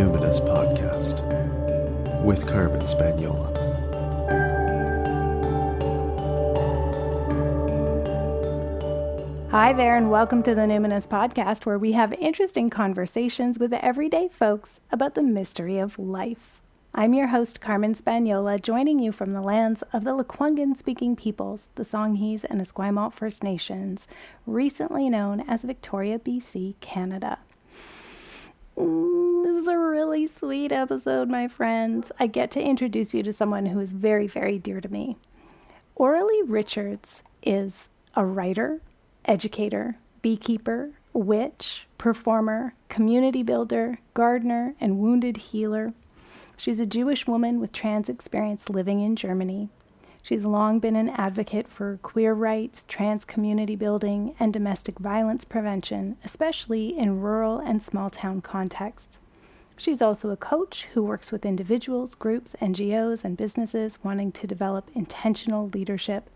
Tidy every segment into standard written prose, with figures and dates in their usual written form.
Numinous Podcast with Carmen Spaniola. Hi there, and welcome to the Numinous Podcast, where we have interesting conversations with the everyday folks about the mystery of life. I'm your host, Carmen Spaniola, joining you from the lands of the Lekwungen-speaking peoples, the Songhees and Esquimalt First Nations, recently known as Victoria, BC, Canada. This is a really sweet episode, my friends. I get to introduce you to someone who is very, very dear to me. Aurelie Richards is a writer, educator, beekeeper, witch, performer, community builder, gardener, and wounded healer. She's a Jewish woman with trans experience living in Germany. She's long been an advocate for queer rights, trans community building, and domestic violence prevention, especially in rural and small-town contexts. She's also a coach who works with individuals, groups, NGOs, and businesses wanting to develop intentional leadership,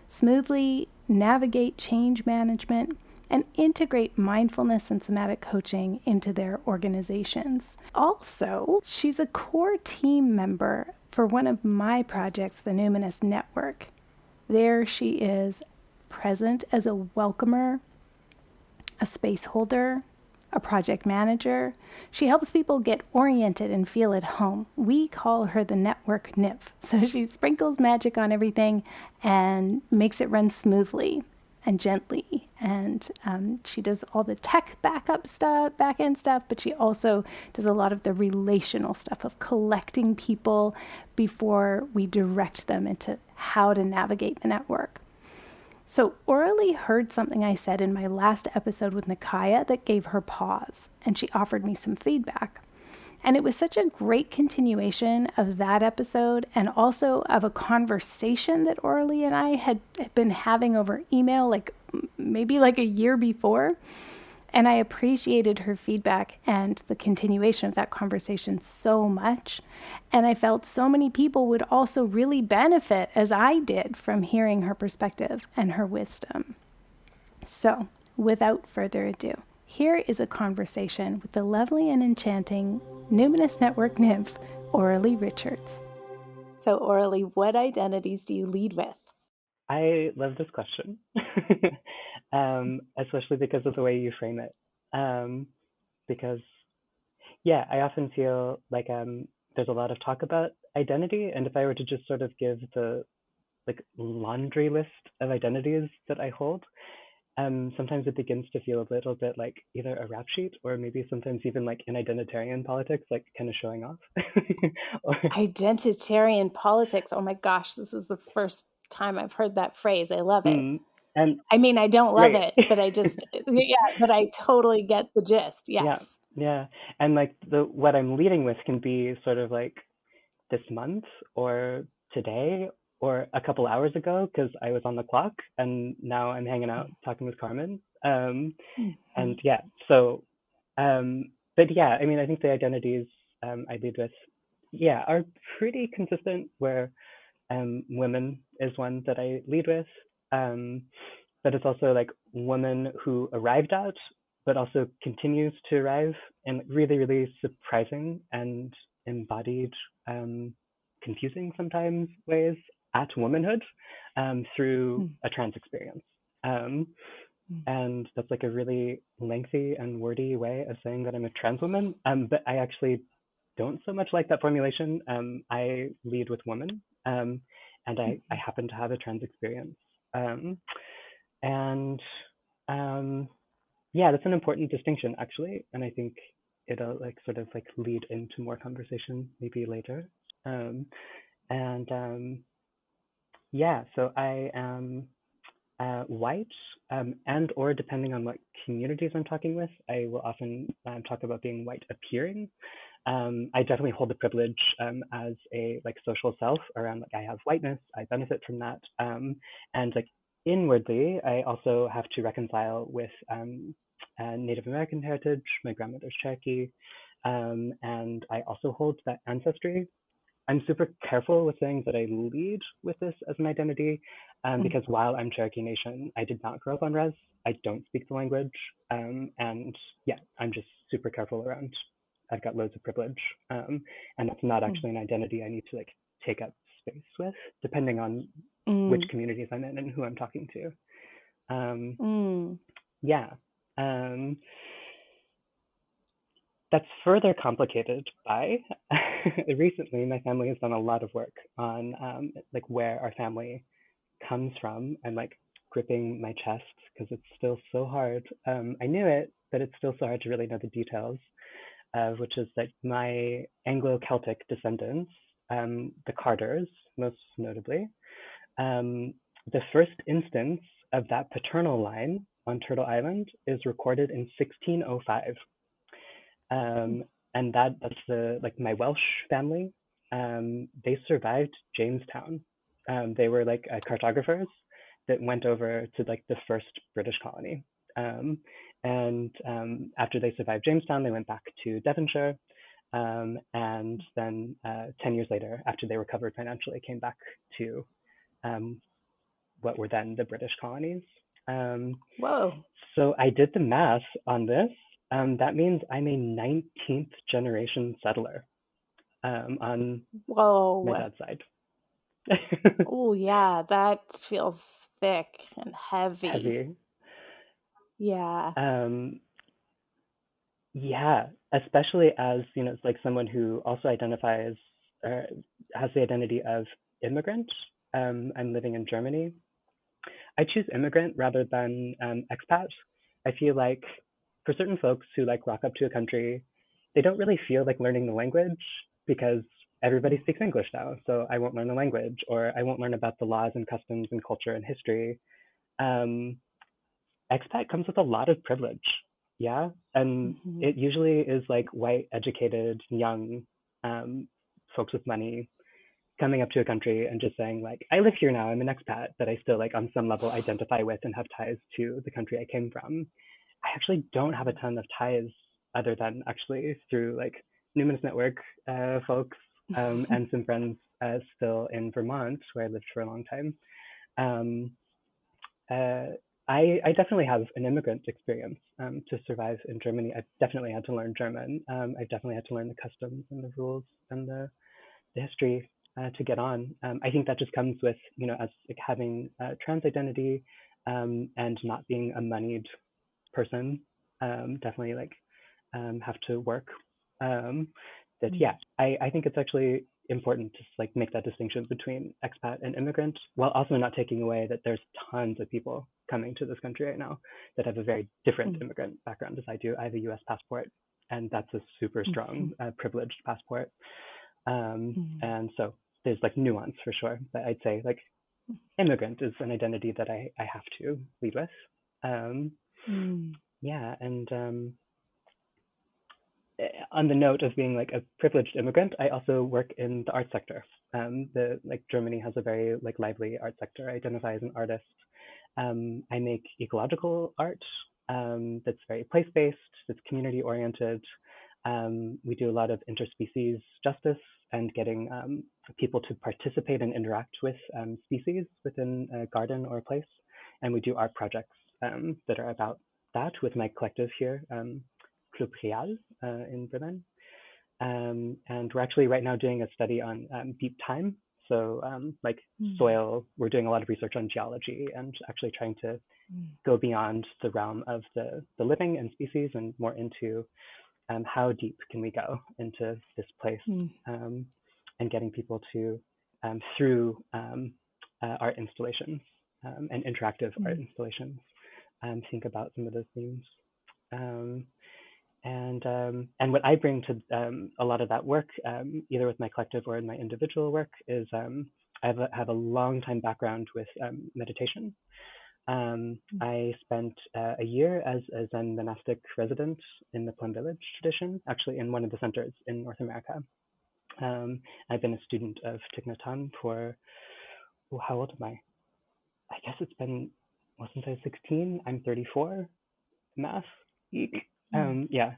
smoothly navigate change management, and integrate mindfulness and somatic coaching into their organizations. Also, she's a core team member for one of my projects, the Numinous Network. There she is present as a welcomer, a space holder, a project manager. She helps people get oriented and feel at home. We call her the network nymph. So she sprinkles magic on everything and makes it run smoothly and gently. And she does all the tech back-end stuff, but she also does a lot of the relational stuff of collecting people before we direct them into how to navigate the network. So Aurelie heard something I said in my last episode with Nikaya that gave her pause, and she offered me some feedback. And it was such a great continuation of that episode and also of a conversation that Aurelie and I had been having over email maybe a year before. And I appreciated her feedback and the continuation of that conversation so much. And I felt so many people would also really benefit, as I did, from hearing her perspective and her wisdom. So, without further ado, here is a conversation with the lovely and enchanting Numinous Network nymph, Aurelie Richards. So, Aurelie, what identities do you lead with? I love this question, especially because of the way you frame it. Because, I often feel like there's a lot of talk about identity, and if I were to just sort of give the laundry list of identities that I hold, sometimes it begins to feel a little bit like either a rap sheet or maybe sometimes even like in identitarian politics, like kind of showing off. Identitarian politics. Oh my gosh, this is the first time I've heard that phrase. I love it. And I mean, I don't love right. it, but but I totally get the gist. Yes. Yeah. And what I'm leading with can be sort of like this month or today or a couple hours ago, because I was on the clock and now I'm hanging out talking with Carmen. And I think the identities I lead with, are pretty consistent, where women is one that I lead with. But it's also like woman who arrived at, but also continues to arrive in really, really surprising and embodied, confusing sometimes ways at womanhood through a trans experience. And that's like a really lengthy and wordy way of saying that I'm a trans woman. But I actually don't so much like that formulation. I lead with woman, and I happen to have a trans experience. That's an important distinction, actually, and I think it'll lead into more conversation maybe later. So I am white, and or depending on what communities I'm talking with, I will often talk about being white appearing. I definitely hold the privilege as a social self around I have whiteness, I benefit from that, and inwardly I also have to reconcile with Native American heritage. My grandmother's Cherokee, and I also hold that ancestry. I'm super careful with saying that I lead with this as an identity, because while I'm Cherokee Nation, I did not grow up on res. I don't speak the language, and I'm just super careful around I've got loads of privilege, and that's not actually an identity I need to like take up space with, depending on which communities I'm in and who I'm talking to. Yeah. That's further complicated by recently my family has done a lot of work on like where our family comes from, and like gripping my chest because it's still so hard. I knew it, but it's still so hard to really know the details, which is that my Anglo-Celtic descendants, the Carters most notably, the first instance of that paternal line on Turtle Island is recorded in 1605. And that's the like my Welsh family. They survived Jamestown. They were like cartographers that went over to like the first British colony. And after they survived Jamestown, they went back to Devonshire. And then 10 years later, after they recovered financially, came back to what were then the British colonies. Whoa. So I did the math on this. That means I'm a 19th generation settler on my dad's side. Oh, yeah, that feels thick and heavy. Heavy. Yeah. Yeah, especially as, you know, it's like someone who also identifies or has the identity of immigrant. I'm living in Germany. I choose immigrant rather than expat. I feel like for certain folks who like rock up to a country, they don't really feel like learning the language because everybody speaks English now. So I won't learn the language, or I won't learn about the laws and customs and culture and history. Expat comes with a lot of privilege. Yeah. And it usually is like white, educated, young folks with money coming up to a country and just saying like, I live here now, I'm an expat, but I still like on some level identify with and have ties to the country I came from. I actually don't have a ton of ties other than actually through like Numinous Network folks and some friends still in Vermont where I lived for a long time. I definitely have an immigrant experience to survive in Germany. I definitely had to learn German. I definitely had to learn the customs and the rules and the history to get on. I think that just comes with, you know, as like having trans identity and not being a moneyed person. Definitely like have to work. That yeah, I think it's actually important to like make that distinction between expat and immigrant, while also not taking away that there's tons of people coming to this country right now that have a very different immigrant background as I do. I have a U.S. passport, and that's a super strong, privileged passport. And so there's like nuance for sure, but I'd say like immigrant is an identity that I have to lead with. Yeah, and on the note of being like a privileged immigrant, I also work in the art sector. The like Germany has a very like lively art sector. I identify as an artist. I make ecological art that's very place-based, that's community-oriented. We do a lot of interspecies justice and getting people to participate and interact with species within a garden or a place. And we do art projects that are about that with my collective here, Club Real in Berlin. And we're actually right now doing a study on deep time. So like soil, we're doing a lot of research on geology and actually trying to go beyond the realm of the living and species and more into how deep can we go into this place, and getting people to, through art installations and interactive art installations, think about some of those themes. And what I bring to a lot of that work, either with my collective or in my individual work, is I have a long time background with meditation. I spent a year as a Zen monastic resident in the Plum Village tradition, actually in one of the centers in North America. I've been a student of Thich Nhat Hanh for, how old am I? I guess it's been, wasn't I 16? I'm 34. Math. Yeah.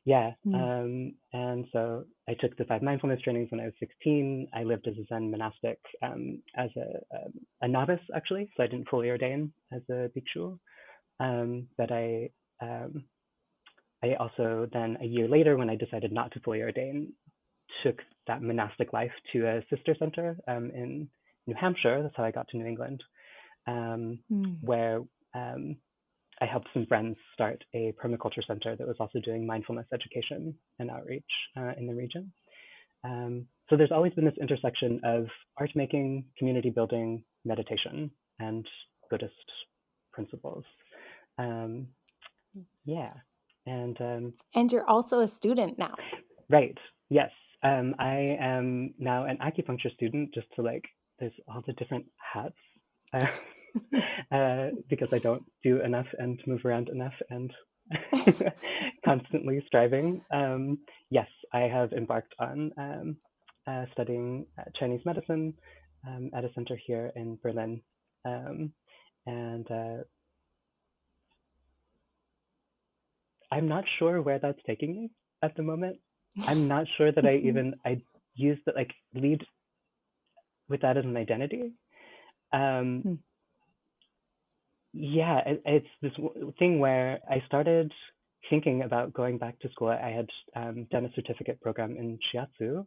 Yeah. And so I took the 5 mindfulness trainings when I was 16. I lived as a Zen monastic as a novice, actually. So I didn't fully ordain as a bhikshu. But I I also then, a year later, when I decided not to fully ordain, took that monastic life to a sister center in New Hampshire. That's how I got to New England, where I helped some friends start a permaculture center that was also doing mindfulness education and outreach in the region. So there's always been this intersection of art making, community building, meditation, and Buddhist principles. Yeah. And you're also a student now. Right. Yes. I am now an acupuncture student, just to like, there's all the different hats. Because I don't do enough and move around enough and constantly striving. Yes, I have embarked on studying Chinese medicine at a center here in Berlin. And I'm not sure where that's taking me at the moment. I'm not sure that I use that, like, lead with that as an identity. Yeah, it's this thing where I started thinking about going back to school. I had done a certificate program in shiatsu,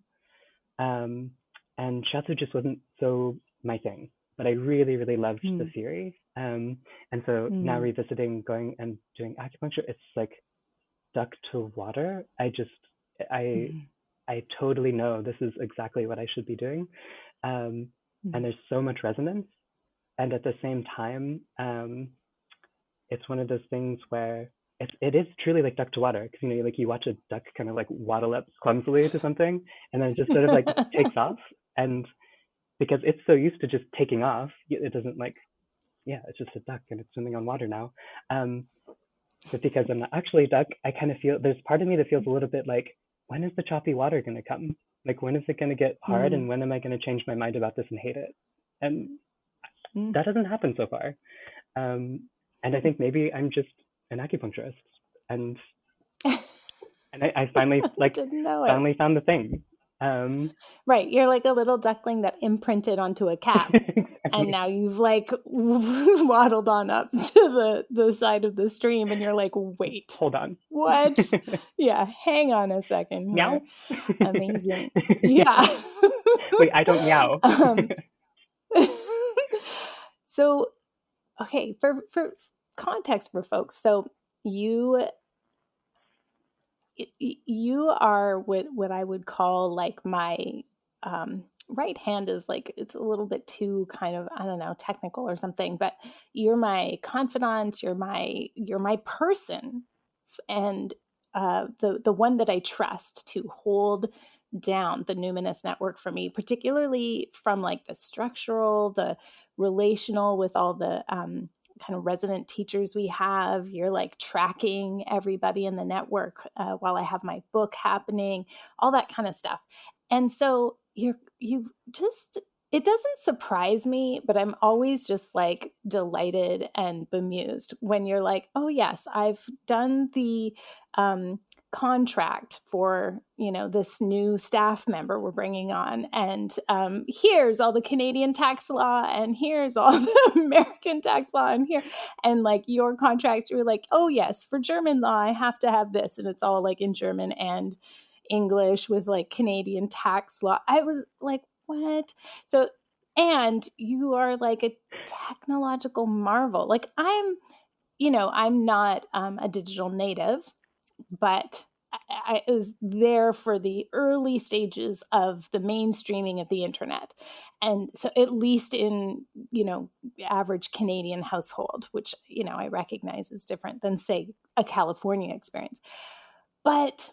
and shiatsu just wasn't so my thing. But I really, really loved the theory. And so now revisiting, going and doing acupuncture, it's like duck to water. I totally know this is exactly what I should be doing. And there's so much resonance. And at the same time, it's one of those things where it is truly like duck to water, because like you watch a duck kind of like waddle up clumsily to something, and then it just sort of like takes off. And because it's so used to just taking off, it doesn't like, yeah, it's just a duck and it's swimming on water now. But because I'm not actually a duck, I kind of feel there's part of me that feels a little bit like, when is the choppy water going to come? Like, when is it going to get hard, and when am I going to change my mind about this and hate it? And that doesn't happen so far. And I think maybe I'm just an acupuncturist, and I finally finally found the thing. Right, you're like a little duckling that imprinted onto a cap. Exactly. And now you've like waddled on up to the side of the stream, and you're like, wait, hold on, what? Yeah, hang on a second. Meow. Amazing. Yeah. Wait, I don't meow. So, okay, for context for folks, so you are what I would call like my right hand is like, it's a little bit too kind of, I don't know, technical or something, but you're my confidant, you're my person, and the one that I trust to hold down the Numinous Network for me, particularly from like the structural, the relational, with all the kind of resident teachers we have. You're like tracking everybody in the network while I have my book happening, all that kind of stuff. And so you just, it doesn't surprise me, but I'm always just like delighted and bemused when you're like, oh yes, I've done the contract for, this new staff member we're bringing on. And here's all the Canadian tax law, and here's all the American tax law, and here, and like your contract, you're like, oh yes, for German law, I have to have this. And it's all like in German and English with like Canadian tax law. I was like, what? So, and you are like a technological marvel. Like I'm not a digital native, but I was there for the early stages of the mainstreaming of the internet. And so at least in, average Canadian household, which, I recognize is different than, say, a California experience. But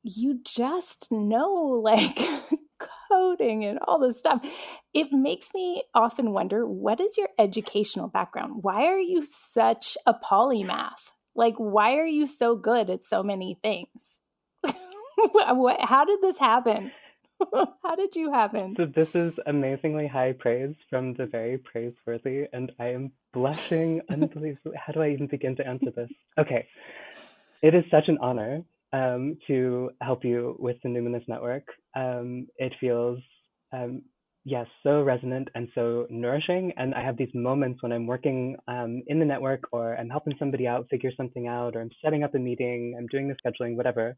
you just know, like, coding and all this stuff. It makes me often wonder, what is your educational background? Why are you such a polymath? Like, why are you so good at so many things? How did this happen? How did you happen? So this is amazingly high praise from the very praiseworthy, and I am blushing unbelievably. How do I even begin to answer this? Okay. It is such an honor to help you with the Numinous Network. It feels, yes, so resonant and so nourishing. And I have these moments when I'm working in the network, or I'm helping somebody out figure something out, or I'm setting up a meeting, I'm doing the scheduling, whatever.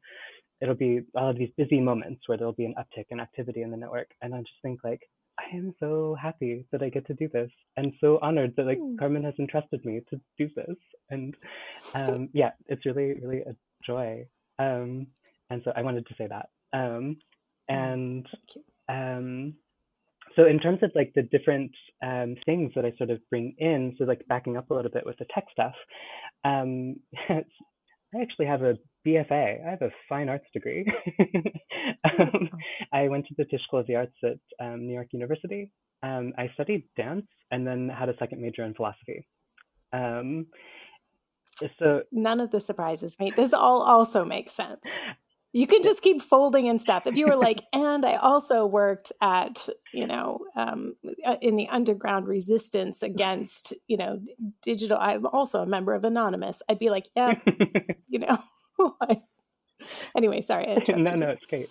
I'll have these busy moments where there'll be an uptick in activity in the network. And I just think like, I am so happy that I get to do this, and so honored that like Carmen has entrusted me to do this. And yeah, it's really, really a joy. And so I wanted to say that. And Thank you. so in terms of like the different things that I sort of bring in, so like backing up a little bit with the tech stuff, um, I actually have a BFA. I have a fine arts degree. um, I went to the Tisch School of the Arts at New York University. I studied dance and then had a second major in philosophy. Um, so None of this surprises me. This all also makes sense. You can just keep folding in stuff. If you were like, and I also worked at, in the underground resistance against, digital, I'm also a member of Anonymous. I'd be like, yep, Anyway, sorry, I interrupted no, you. it's great.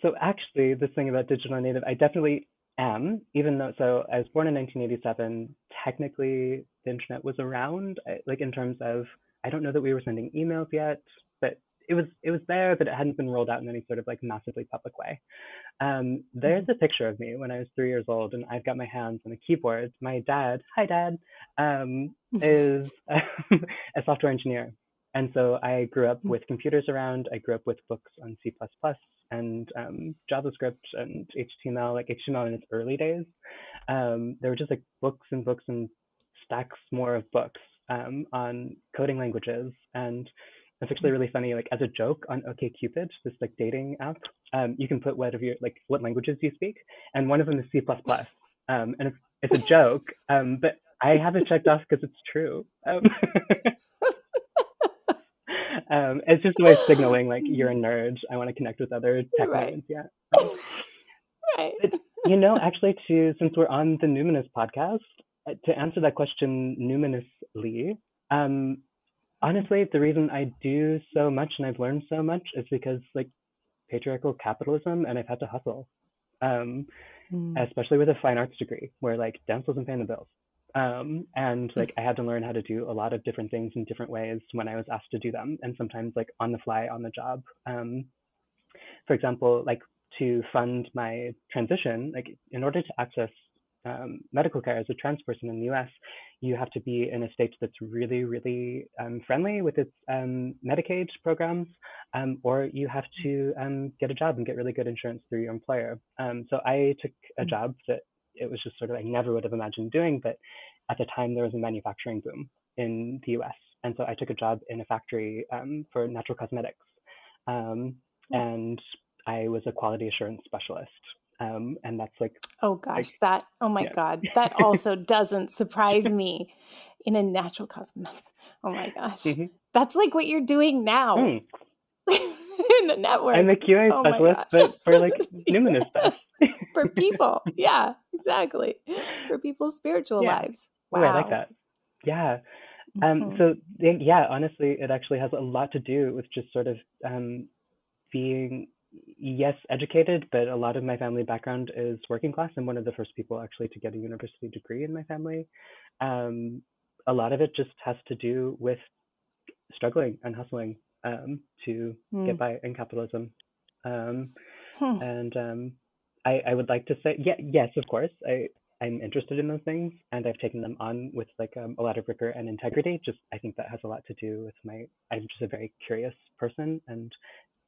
So actually, this thing about digital native, I definitely am, even though, so I was born in 1987. Technically, the internet was around, like in terms of, I don't know that we were sending emails yet, but it was there, but it hadn't been rolled out in any sort of like massively public way. There's a picture of me when I was 3 years old, and I've got my hands on a keyboard. My dad, hi dad, is a software engineer. And so I grew up with computers around. I grew up with books on C++ and JavaScript and HTML, like HTML in its early days. There were just like books and books and stacks more of books on coding languages. And it's actually really funny, like as a joke on OkCupid, this like dating app, you can put what languages you speak, and one of them is C++. And it's a joke, but I have it checked off because it's true. It's just a way of signaling like you're a nerd. I want to connect with other tech Right. nerds. Yeah. Right. But, actually, since we're on the Numinous podcast, to answer that question numinously, honestly, the reason I do so much and I've learned so much is because like patriarchal capitalism, and I've had to hustle, especially with a fine arts degree where like dance wasn't paying the bills. And like I had to learn how to do a lot of different things in different ways when I was asked to do them, and sometimes like on the fly, on the job. For example, like to fund my transition, like in order to access medical care as a trans person in the US, you have to be in a state that's really, really friendly with its Medicaid programs, or you have to get a job and get really good insurance through your employer. So I took a job that it was just sort of I never would have imagined doing, but at the time there was a manufacturing boom in the US. And so I took a job in a factory for natural cosmetics. And I was a quality assurance specialist. And that's like, oh gosh, oh my yeah. God, that also doesn't surprise me in a natural cosmetic. Oh my gosh. That's like what you're doing now in the network. I'm a QA oh specialist, but for like numinous stuff. For people. Yeah, exactly. For people's spiritual lives. Wow. Oh, I like that. Yeah. So yeah, honestly, it actually has a lot to do with just sort of being, yes, educated, but a lot of my family background is working class. I'm one of the first people actually to get a university degree in my family. A lot of it just has to do with struggling and hustling to get by in capitalism. And I would like to say, yes, of course, I'm interested in those things, and I've taken them on with like a lot of rigor and integrity. Just I think that has a lot to do with I'm just a very curious person and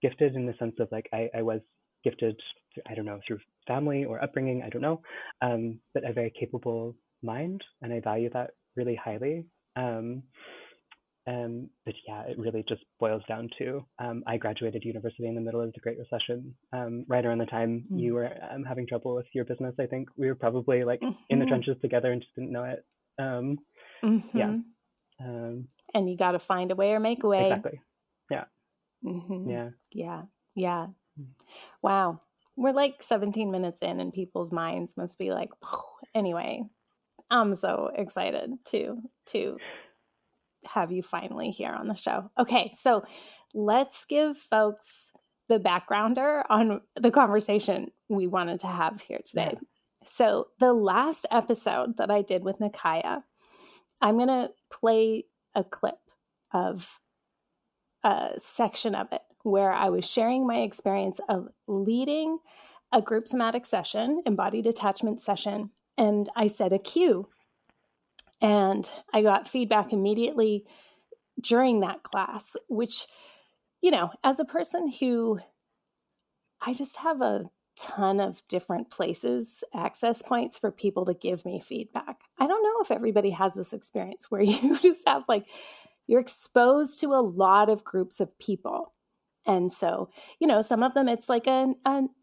gifted in the sense of like I was gifted, I don't know, through family or upbringing, I don't know, but a very capable mind, and I value that really highly. But yeah, it really just boils down to I graduated university in the middle of the Great Recession, right around the time you were having trouble with your business. I think we were probably like in the trenches together and just didn't know it. Yeah. And you got to find a way or make a way. Exactly. Yeah. Yeah. Yeah. Yeah. Wow. We're like 17 minutes in, and people's minds must be like, anyway, I'm so excited to have you finally here on the show. Okay, so let's give folks the backgrounder on the conversation we wanted to have here today. Yeah. So the last episode that I did with Nakaya, I'm going to play a clip of a section of it where I was sharing my experience of leading a group somatic session, embodied attachment session, and I said a cue. And I got feedback immediately during that class, which, you know, as a person who I just have a ton of different places, access points for people to give me feedback. I don't know if everybody has this experience where you just have like, you're exposed to a lot of groups of people. And so, you know, some of them, it's like a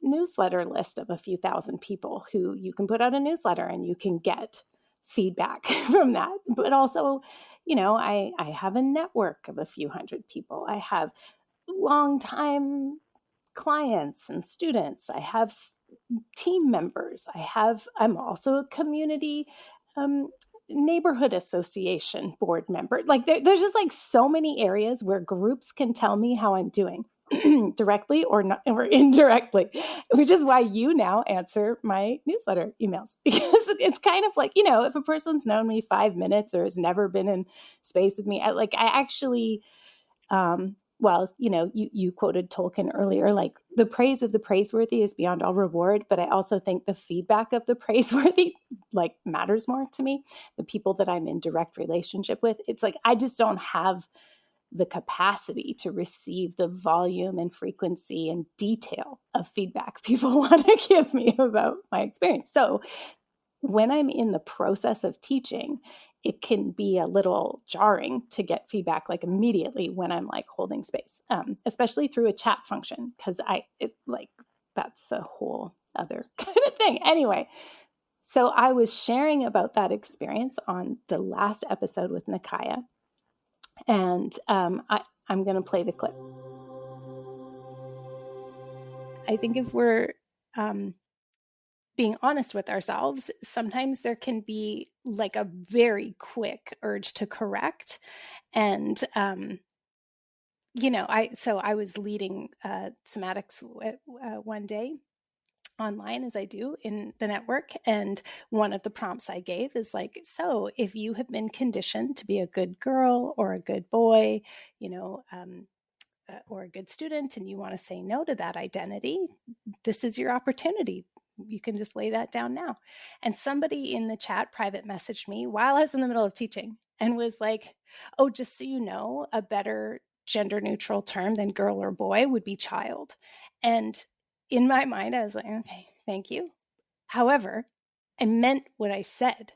newsletter list of a few thousand people who you can put out a newsletter and you can get feedback from that. But also, you know, I have a network of a few hundred people. I have long time clients and students. I have team members. I'm also a community neighborhood association board member. Like there's just like so many areas where groups can tell me how I'm doing directly or not, or indirectly, which is why you now answer my newsletter emails, because it's kind of like, you know, if a person's known me 5 minutes or has never been in space with me, I actually, well, you know, you quoted Tolkien earlier, like the praise of the praiseworthy is beyond all reward. But I also think the feedback of the praiseworthy like matters more to me. The people that I'm in direct relationship with, it's like, I just don't have the capacity to receive the volume and frequency and detail of feedback people want to give me about my experience. So when I'm in the process of teaching, it can be a little jarring to get feedback like immediately when I'm like holding space, especially through a chat function, because that's a whole other kind of thing. Anyway, so I was sharing about that experience on the last episode with Nakaya, and I'm going to play the clip. I think if we're being honest with ourselves, sometimes there can be like a very quick urge to correct. And, you know, I was leading somatics one day online, as I do in the network. And one of the prompts I gave is like, so if you have been conditioned to be a good girl or a good boy, you know, or a good student, and you want to say no to that identity, this is your opportunity. You can just lay that down now. And somebody in the chat private messaged me while I was in the middle of teaching and was like, oh, just so you know, a better gender neutral term than girl or boy would be child. And in my mind, I was like, okay, thank you. However, I meant what I said.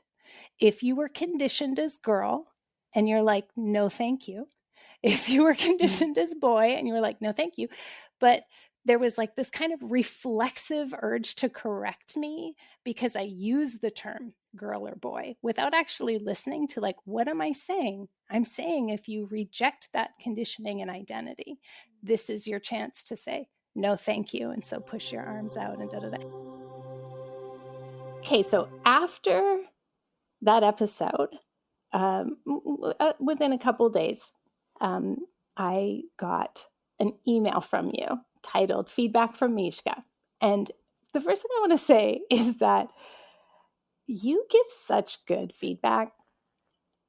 If you were conditioned as girl and you're like, no, thank you. If you were conditioned as boy and you were like, no, thank you. But there was like this kind of reflexive urge to correct me because I used the term girl or boy without actually listening to like, what am I saying? I'm saying if you reject that conditioning and identity, this is your chance to say, no, thank you. And so push your arms out and da da da. Okay, so after that episode, within a couple of days, I got an email from you titled Feedback from Mishka. And the first thing I want to say is that you give such good feedback.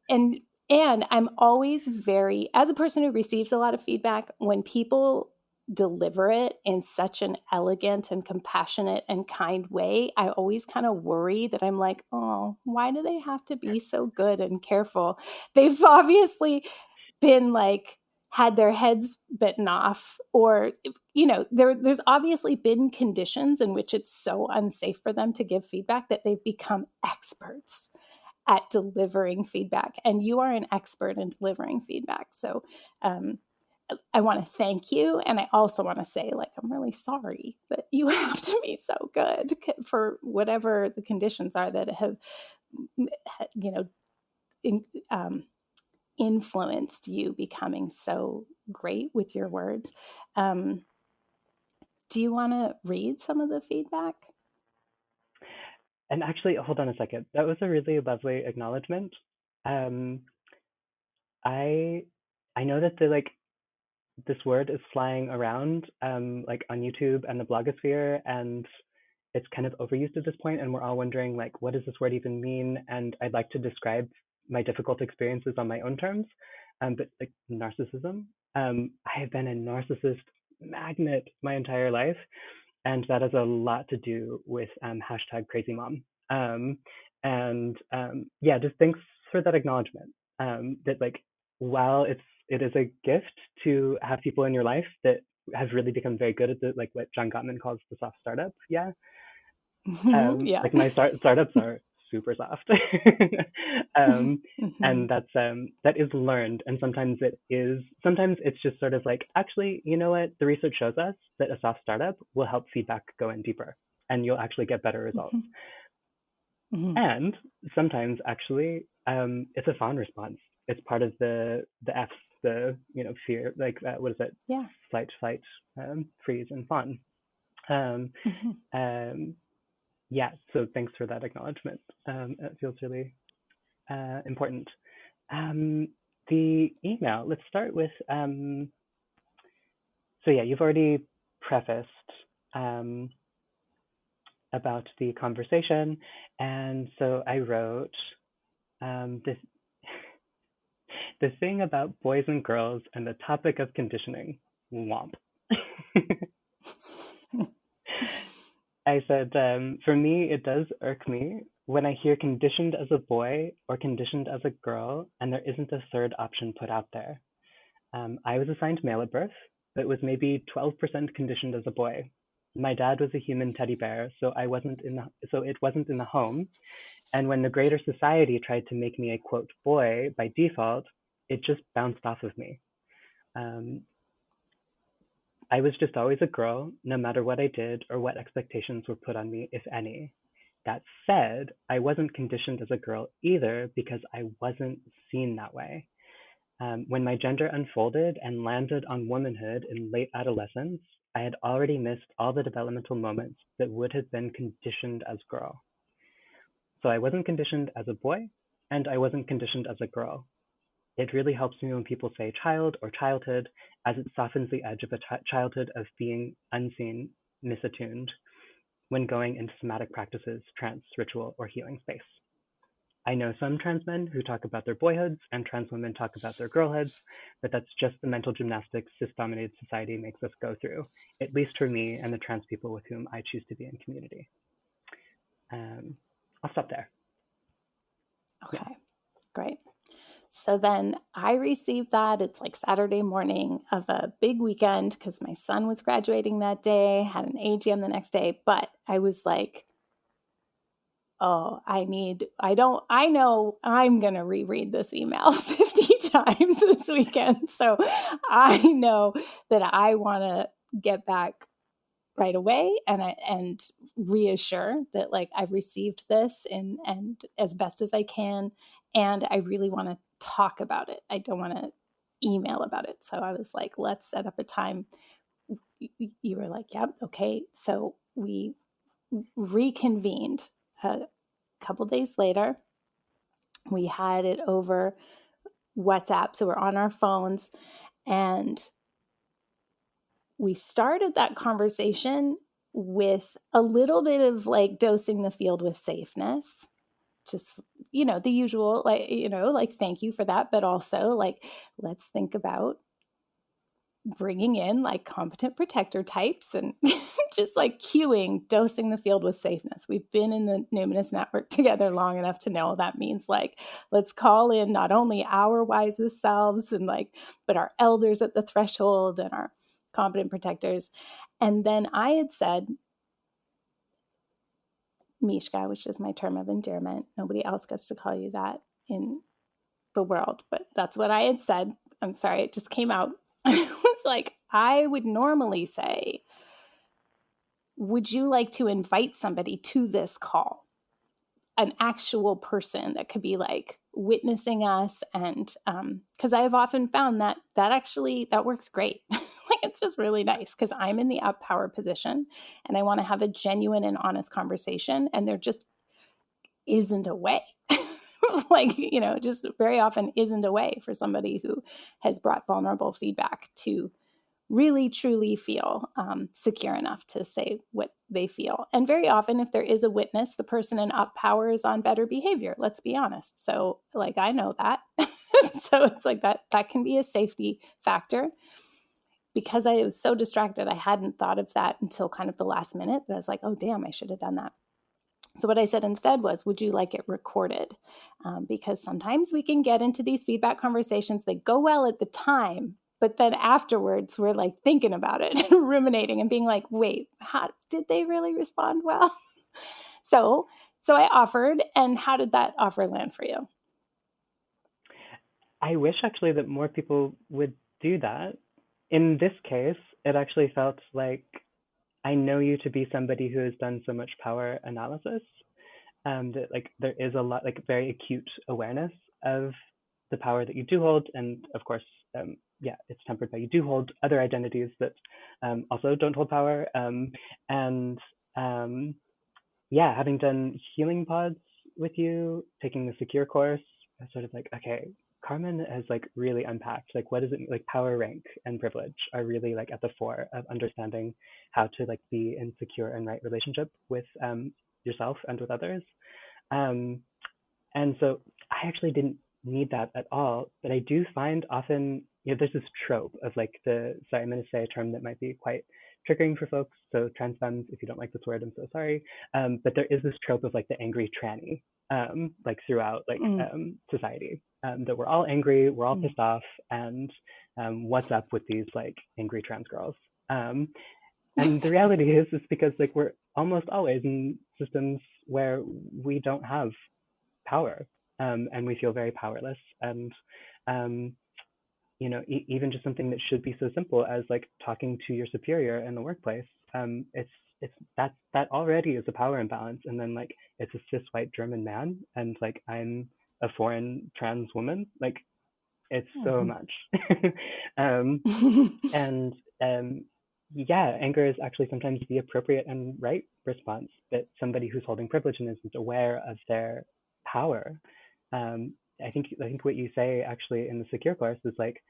And I'm always as a person who receives a lot of feedback, when people deliver it in such an elegant and compassionate and kind way, I always kind of worry that I'm like, oh, why do they have to be so good and careful? They've obviously been like, had their heads bitten off, or, you know, there's obviously been conditions in which it's so unsafe for them to give feedback that they've become experts at delivering feedback. And you are an expert in delivering feedback. So I want to thank you. And I also want to say, like, I'm really sorry that you have to be so good for whatever the conditions are that have, you know, influenced you becoming so great with your words. Do you want to read some of the feedback? And actually, hold on a second. That was a really lovely acknowledgement. I I know that this word is flying around, like on YouTube and the blogosphere, and it's kind of overused at this point, and we're all wondering, like, what does this word even mean? And I'd like to describe my difficult experiences on my own terms. But like narcissism, I have been a narcissist magnet my entire life, and that has a lot to do with hashtag crazy mom. Yeah, just thanks for that acknowledgement. That like, while it is a gift to have people in your life that have really become very good at the, like what John Gottman calls the soft startup. Yeah. Yeah. Like my startups are super soft. And that is learned. And sometimes it's just sort of like, actually, you know what? The research shows us that a soft startup will help feedback go in deeper and you'll actually get better results. And sometimes actually, it's a fawn response. It's part of the F's, the, fear, like, what is it? Yeah. Flight, freeze, and fawn. Yeah, so thanks for that acknowledgement. It feels really important. The email, let's start with, so yeah, you've already prefaced about the conversation. And so I wrote this, the thing about boys and girls and the topic of conditioning, womp. I said, for me, it does irk me when I hear conditioned as a boy or conditioned as a girl, and there isn't a third option put out there. I was assigned male at birth, but was maybe 12% conditioned as a boy. My dad was a human teddy bear, so it wasn't in the home. And when the greater society tried to make me a quote boy by default, it just bounced off of me. I was just always a girl, no matter what I did or what expectations were put on me, if any. That said, I wasn't conditioned as a girl either because I wasn't seen that way. When my gender unfolded and landed on womanhood in late adolescence, I had already missed all the developmental moments that would have been conditioned as girl. So I wasn't conditioned as a boy, and I wasn't conditioned as a girl. It really helps me when people say child or childhood, as it softens the edge of a childhood of being unseen, misattuned, when going into somatic practices, trance, ritual, or healing space. I know some trans men who talk about their boyhoods and trans women talk about their girlhoods, but that's just the mental gymnastics cis-dominated society makes us go through, at least for me and the trans people with whom I choose to be in community. I'll stop there. Okay, yeah. Great. So then I received that. It's like Saturday morning of a big weekend because my son was graduating that day, had an AGM the next day. But I was like, oh, I know I'm going to reread this email 50 times this weekend. So I know that I want to get back right away and reassure that like I've received this and as best as I can. And I really want to talk about it. I don't want to email about it. So I was like, let's set up a time. You were like, yep, okay. So we reconvened a couple days later. We had it over WhatsApp. So we're on our phones and we started that conversation with a little bit of like dosing the field with safeness. Just, the usual, like, thank you for that. But also like, let's think about bringing in like competent protector types and just like cueing, dosing the field with safeness. We've been in the Numinous Network together long enough to know that means like, let's call in not only our wisest selves and like, but our elders at the threshold and our competent protectors. And then I had said, Mishka, which is my term of endearment. Nobody else gets to call you that in the world, but that's what I had said. I'm sorry, it just came out. I was like, I would normally say, would you like to invite somebody to this call? An actual person that could be like witnessing us. And because I have often found that actually, that works great. Like, it's just really nice because I'm in the up power position and I want to have a genuine and honest conversation. And there just isn't a way. Like, just very often isn't a way for somebody who has brought vulnerable feedback to really truly feel secure enough to say what they feel. And very often, if there is a witness, the person in up power is on better behavior, let's be honest. So like, I know that. So it's like that can be a safety factor. Because I was so distracted, I hadn't thought of that until kind of the last minute. But I was like, oh, damn, I should have done that. So what I said instead was, would you like it recorded? Because sometimes we can get into these feedback conversations. They go well at the time, but then afterwards we're like thinking about it and ruminating and being like, wait, how did they really respond well? So I offered. And how did that offer land for you? I wish actually that more people would do that. In this case, it actually felt like I know you to be somebody who has done so much power analysis, that like there is a lot, like very acute awareness of the power that you do hold, and of course, yeah, it's tempered by you do hold other identities that also don't hold power, and yeah, having done healing pods with you, taking the secure course, I was sort of like, okay, Carmen has like really unpacked like what is it, like power, rank, and privilege are really like at the fore of understanding how to like be in secure and right relationship with yourself and with others. Um, and so I actually didn't need that at all, but I do find often, there's this trope of like sorry, I'm going to say a term that might be quite triggering for folks. So trans femmes, if you don't like this word, I'm so sorry. But there is this trope of like the angry tranny, like throughout like society, that we're all angry, we're all pissed off, and what's up with these like angry trans girls? And the reality is, it's because like we're almost always in systems where we don't have power, and we feel very powerless. And um, even just something that should be so simple as like talking to your superior in the workplace, it's that already is a power imbalance. And then like it's a cis white German man, and like I'm a foreign trans woman. Like it's so much. um, and yeah, anger is actually sometimes the appropriate and right response, but somebody who's holding privilege and isn't aware of their power. I think what you say actually in the secure course is like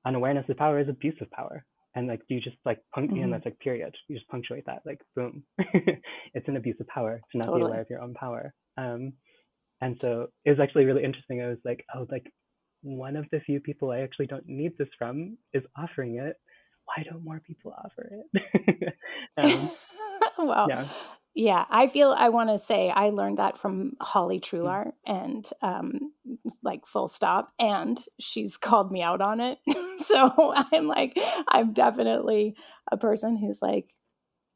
unawareness of power is abuse of power. And like you just like and that's like period. You just punctuate that, like boom. It's an abuse of power to not be aware of your own power. And so it was actually really interesting. I was like, oh, like one of the few people I actually don't need this from is offering it. Why don't more people offer it? Well, yeah, I want to say I learned that from Holly Trular, and like full stop. And she's called me out on it. So I'm definitely a person who's like,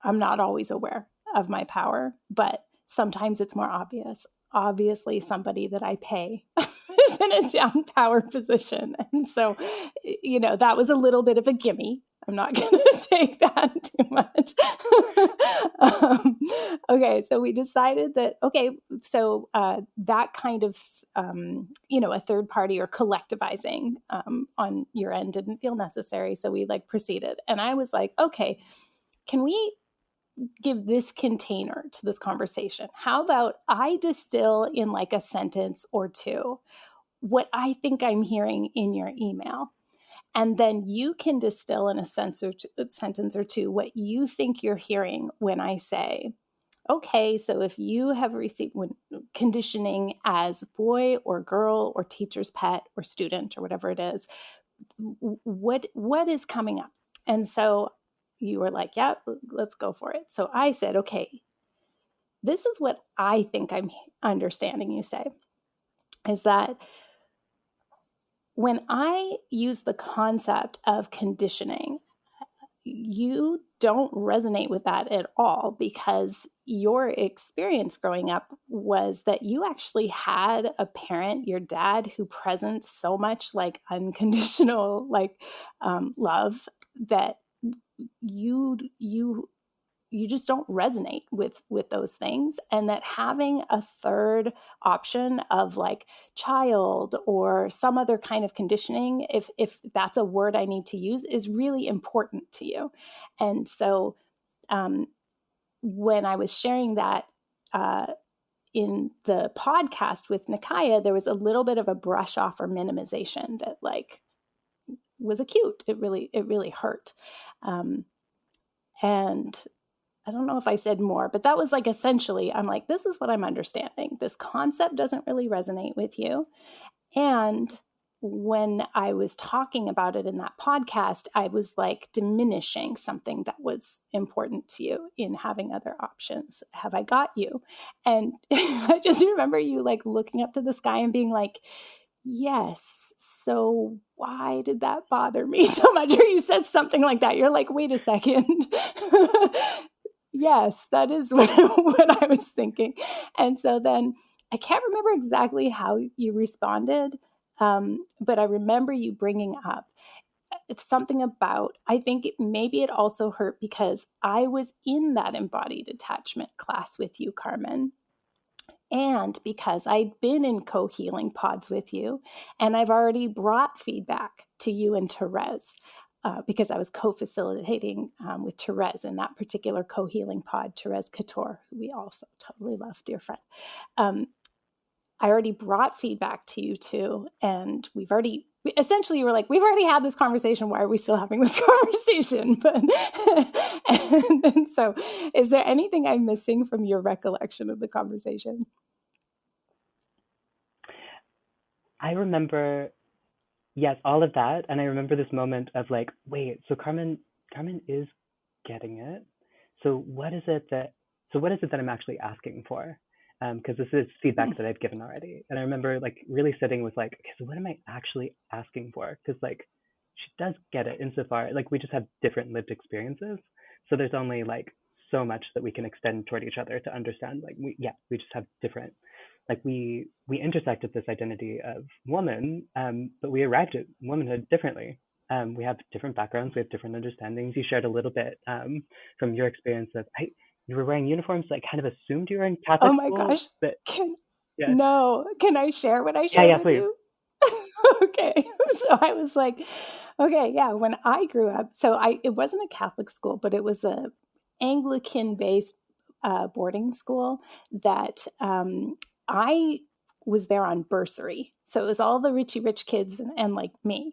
I'm not always aware of my power, but sometimes it's more obvious. Obviously, somebody that I pay is in a down power position. And so, that was a little bit of a gimme. I'm not going to take that too much. Okay, so we decided that, that kind of, a third party or collectivizing on your end didn't feel necessary. So we proceeded. And I was like, okay, can we give this container to this conversation? How about I distill in like a sentence or two what I think I'm hearing in your email, and then you can distill in a sentence or two what you think you're hearing when I say, okay, so if you have received conditioning as boy or girl or teacher's pet or student or whatever it is, what is coming up? And so you were like, yeah, let's go for it. So I said, okay, this is what I think I'm understanding you say, is that when I use the concept of conditioning, you don't resonate with that at all, because your experience growing up was that you actually had a parent, your dad, who present so much like unconditional love that you just don't resonate with those things, and that having a third option of like child or some other kind of conditioning, if that's a word I need to use, is really important to you. And so when I was sharing that in the podcast with Nikaya, there was a little bit of a brush off or minimization that like was acute. It really hurt. And I don't know if I said more, but that was like essentially, I'm like, this is what I'm understanding. This concept doesn't really resonate with you. And when I was talking about it in that podcast, I was like diminishing something that was important to you in having other options. Have I got you? And I just remember you like looking up to the sky and being like, yes. So why did that bother me so much? Or you said something like that. You're like, wait a second. Yes, that is what I was thinking. And so then I can't remember exactly how you responded, but I remember you bringing up it's something about, I think maybe it also hurt because I was in that embodied attachment class with you, Carmen. And because I'd been in co-healing pods with you, and I've already brought feedback to you and Therese, because I was co-facilitating with Therese in that particular co-healing pod, Therese Couture, who we also totally love, dear friend. I already brought feedback to you too, and essentially you were like, we've already had this conversation. Why are we still having this conversation? But and so is there anything I'm missing from your recollection of the conversation? I remember, yes, all of that. And I remember this moment of like, wait, so Carmen is getting it. So what is it that I'm actually asking for? Because this is feedback that I've given already. And I remember like really sitting with like, okay, so what am I actually asking for? Because like she does get it insofar, like we just have different lived experiences. So there's only like so much that we can extend toward each other to understand like we just have different, like we intersect at this identity of woman, but we arrived at womanhood differently. We have different backgrounds, we have different understandings. You shared a little bit from your experience of you were wearing uniforms, so I kind of assumed you were in Catholic Oh my school. gosh. But yes. No, can I share what I shared with Please. you? Okay. So I was like, okay, yeah, when I grew up, it wasn't a Catholic school, but it was a Anglican-based boarding school that I was there on bursary. So it was all the richy rich kids and like me.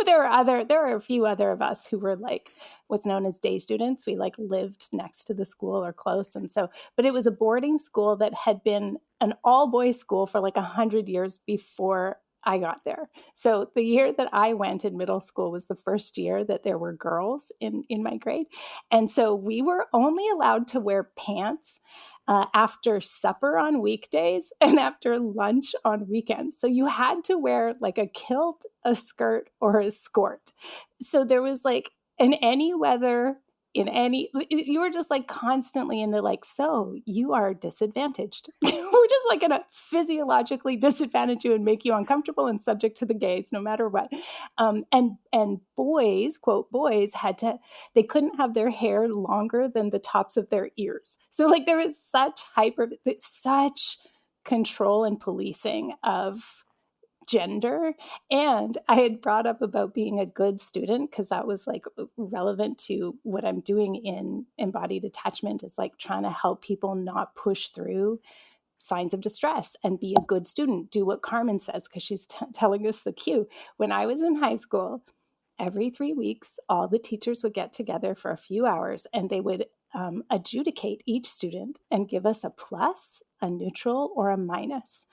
There were a few other of us who were like what's known as day students. We like lived next to the school or close. And so, but it was a boarding school that had been an all boys school for like 100 years before I got there. So the year that I went in middle school was the first year that there were girls in my grade. And so we were only allowed to wear pants after supper on weekdays and after lunch on weekends. So you had to wear like a kilt, a skirt, or a skirt. So there was like in any weather, you were just like constantly in the like, so you are disadvantaged. We're just like going to physiologically disadvantage you and make you uncomfortable and subject to the gaze no matter what. And boys, quote, boys they couldn't have their hair longer than the tops of their ears. So like there was such control and policing of gender. And I had brought up about being a good student because that was like relevant to what I'm doing in embodied attachment, is like trying to help people not push through signs of distress and be a good student, do what Carmen says, because she's telling us the cue. When I was in high school, every 3 weeks, all the teachers would get together for a few hours and they would adjudicate each student and give us a plus, a neutral, or a minus.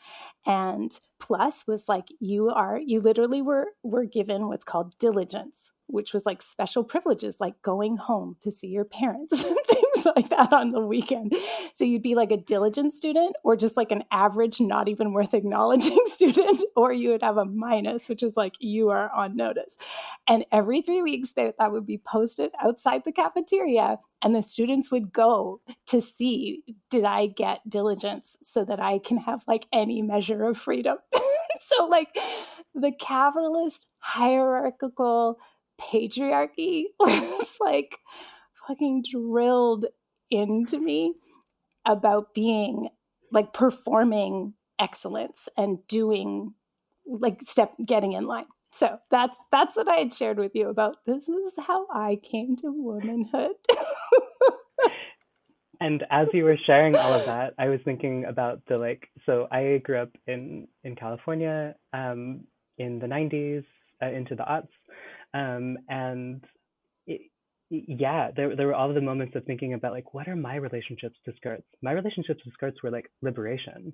And plus was like, you literally were given what's called diligence, which was like special privileges, like going home to see your parents and things like that on the weekend. So you'd be like a diligent student or just like an average, not even worth acknowledging student, or you would have a minus, which is like you are on notice. And every 3 weeks that would be posted outside the cafeteria, and the students would go to see, did I get diligence so that I can have like any measure of freedom? So like the capitalist hierarchical patriarchy was like fucking drilled into me about being like performing excellence and doing like getting in line. So that's what I had shared with you about this is how I came to womanhood. And as you were sharing all of that, I was thinking about so I grew up in California in the 90s, into the aughts. And it, yeah, there were all of the moments of thinking about like, what are my relationships to skirts? My relationships to skirts were like liberation.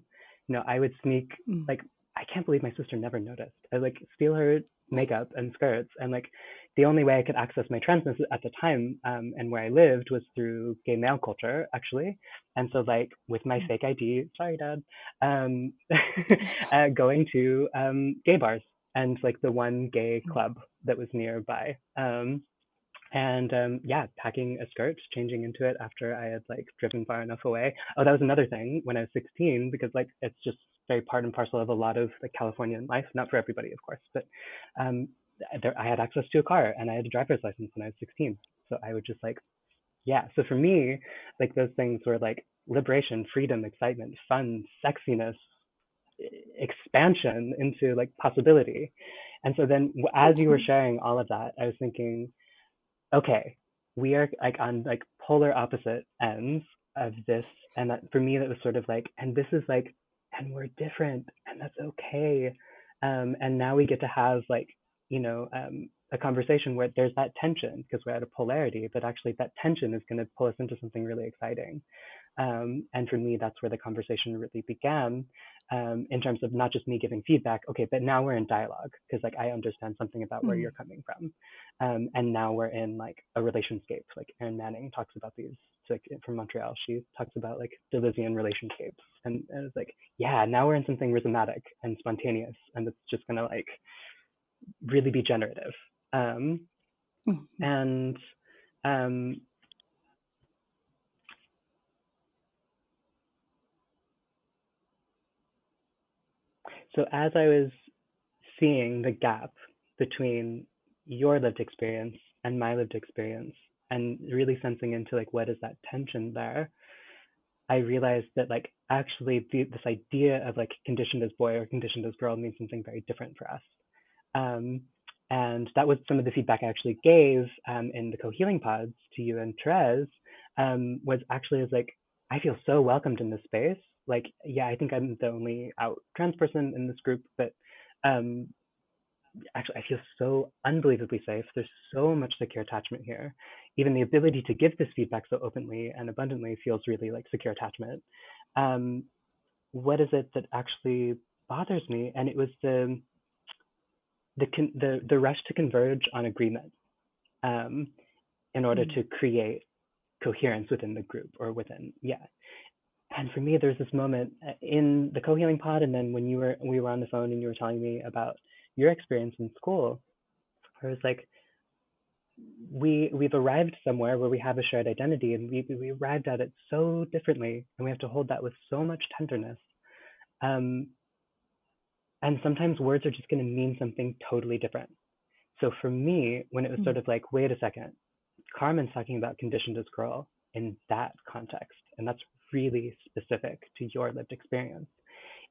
I would sneak, Mm. like, I can't believe my sister never noticed. I like steal her makeup and skirts, and like the only way I could access my transness at the time, and where I lived was through gay male culture, actually. And so like with my fake ID, sorry dad, um, going to gay bars and like the one gay club that was nearby. And yeah, packing a skirt, changing into it after I had like driven far enough away. Oh, that was another thing when I was 16, because like it's just very part and parcel of a lot of like Californian life. Not for everybody, of course, but um, I had access to a car and I had a driver's license when I was 16. So I would just like, yeah. So for me, like those things were like liberation, freedom, excitement, fun, sexiness, expansion into like possibility. And so then as you were sharing all of that, I was thinking, okay, we are like on like polar opposite ends of this. And that for me, that was sort of like, and this is like, and we're different, and that's okay. And now we get to have like, a conversation where there's that tension because we're at a polarity, but actually that tension is going to pull us into something really exciting. And for me, that's where the conversation really began, in terms of not just me giving feedback. Okay, but now we're in dialogue because like I understand something about where you're coming from, and now we're in like a relationscape. Like Erin Manning talks about these. Like from Montreal, she talks about like Deleuzian relationscapes, and it's like, yeah, now we're in something rhizomatic and spontaneous, and it's just gonna like really be generative. And um, so as I was seeing the gap between your lived experience and my lived experience, and really sensing into like what is that tension there, I realized that like actually this idea of like conditioned as boy or conditioned as girl means something very different for us. Um, and that was some of the feedback I actually gave, in the co-healing pods to you and Therese, was actually as like, I feel so welcomed in this space. Like, yeah, I think I'm the only out trans person in this group, but um, actually I feel so unbelievably safe. There's so much secure attachment here. Even the ability to give this feedback so openly and abundantly feels really like secure attachment. Um, what is it that actually bothers me? And it was the rush to converge on agreement, um, in order to create coherence within the group or within, yeah. And for me, there's this moment in the co-healing pod, and then when we were on the phone and you were telling me about your experience in school, where it's like we've arrived somewhere where we have a shared identity, and we arrived at it so differently, and we have to hold that with so much tenderness. Um, and sometimes words are just going to mean something totally different. So for me, when it was sort of like, wait a second, Carmen's talking about conditioned as girl in that context, and that's really specific to your lived experience.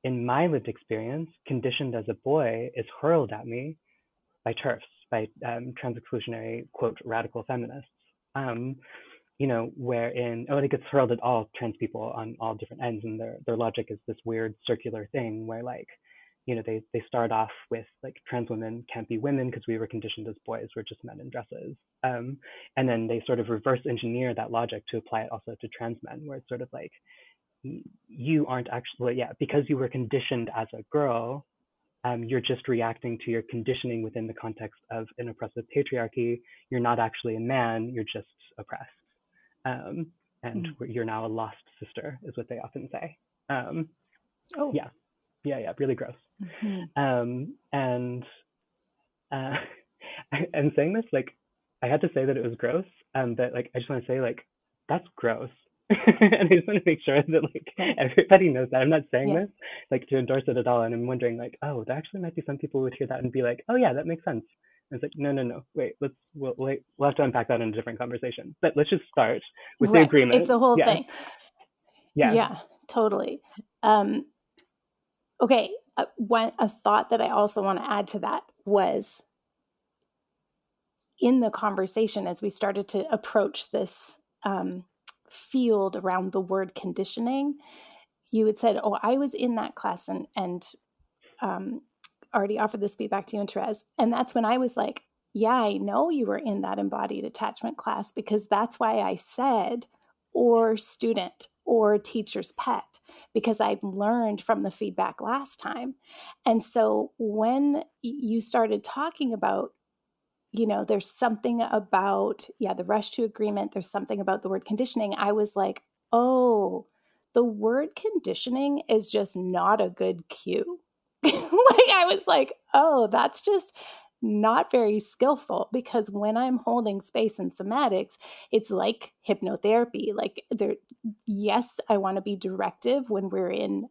In my lived experience, conditioned as a boy is hurled at me by TERFs, by trans exclusionary, quote, radical feminists. Um, wherein, oh, it gets hurled at all trans people on all different ends, and their logic is this weird circular thing where like, they start off with like trans women can't be women because we were conditioned as boys, we're just men in dresses. And then they sort of reverse engineer that logic to apply it also to trans men, where it's sort of like, you aren't actually, yeah, because you were conditioned as a girl, you're just reacting to your conditioning within the context of an oppressive patriarchy. You're not actually a man, you're just oppressed. Um, and you're now a lost sister, is what they often say. Oh. Yeah, yeah, really gross. And and saying this, like, I had to say that it was gross, but like, I just want to say, like, that's gross. And I just want to make sure that like everybody knows that I'm not saying this like to endorse it at all. And I'm wondering like, oh, there actually might be some people who would hear that and be like, oh yeah, that makes sense. And it's like, no, wait, we'll have to unpack that in a different conversation. But let's just start with the agreement. It's a whole thing. Yeah. Yeah, totally. Okay, a thought that I also want to add to that was in the conversation as we started to approach this field around the word conditioning, you had said, oh, I was in that class and already offered this feedback to you and Therese. And that's when I was like, yeah, I know you were in that embodied attachment class because that's why I said, or student or teacher's pet, because I'd learned from the feedback last time. And so when you started talking about, there's something about, the rush to agreement, there's something about the word conditioning, I was like, oh, the word conditioning is just not a good cue. I was like, oh, that's just not very skillful, because when I'm holding space in somatics, it's like hypnotherapy. Like yes, I want to be directive when we're in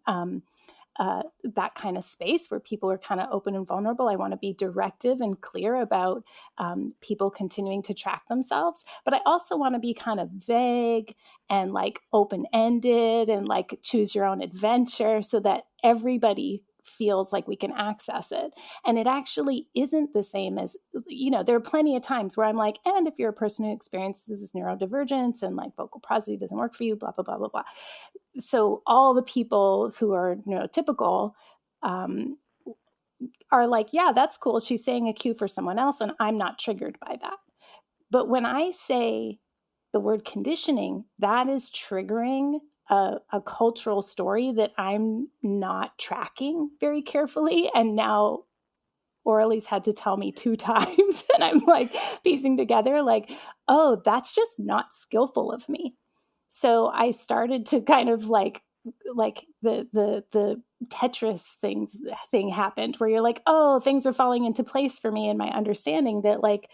that kind of space where people are kind of open and vulnerable. I want to be directive and clear about people continuing to track themselves. But I also want to be kind of vague and like open-ended and like choose your own adventure so that everybody feels like we can access it. And it actually isn't the same as, there are plenty of times where I'm like, and if you're a person who experiences neurodivergence and like vocal prosody doesn't work for you, blah, blah, blah, blah, blah. So all the people who are neurotypical are like, yeah, that's cool. She's saying a cue for someone else, and I'm not triggered by that. But when I say the word conditioning, that is triggering a cultural story that I'm not tracking very carefully. And now Aurelie's had to tell me 2 times, and I'm like piecing together like, oh, that's just not skillful of me. So I started to kind of like the Tetris thing happened where you're like, oh, things are falling into place for me, and my understanding that like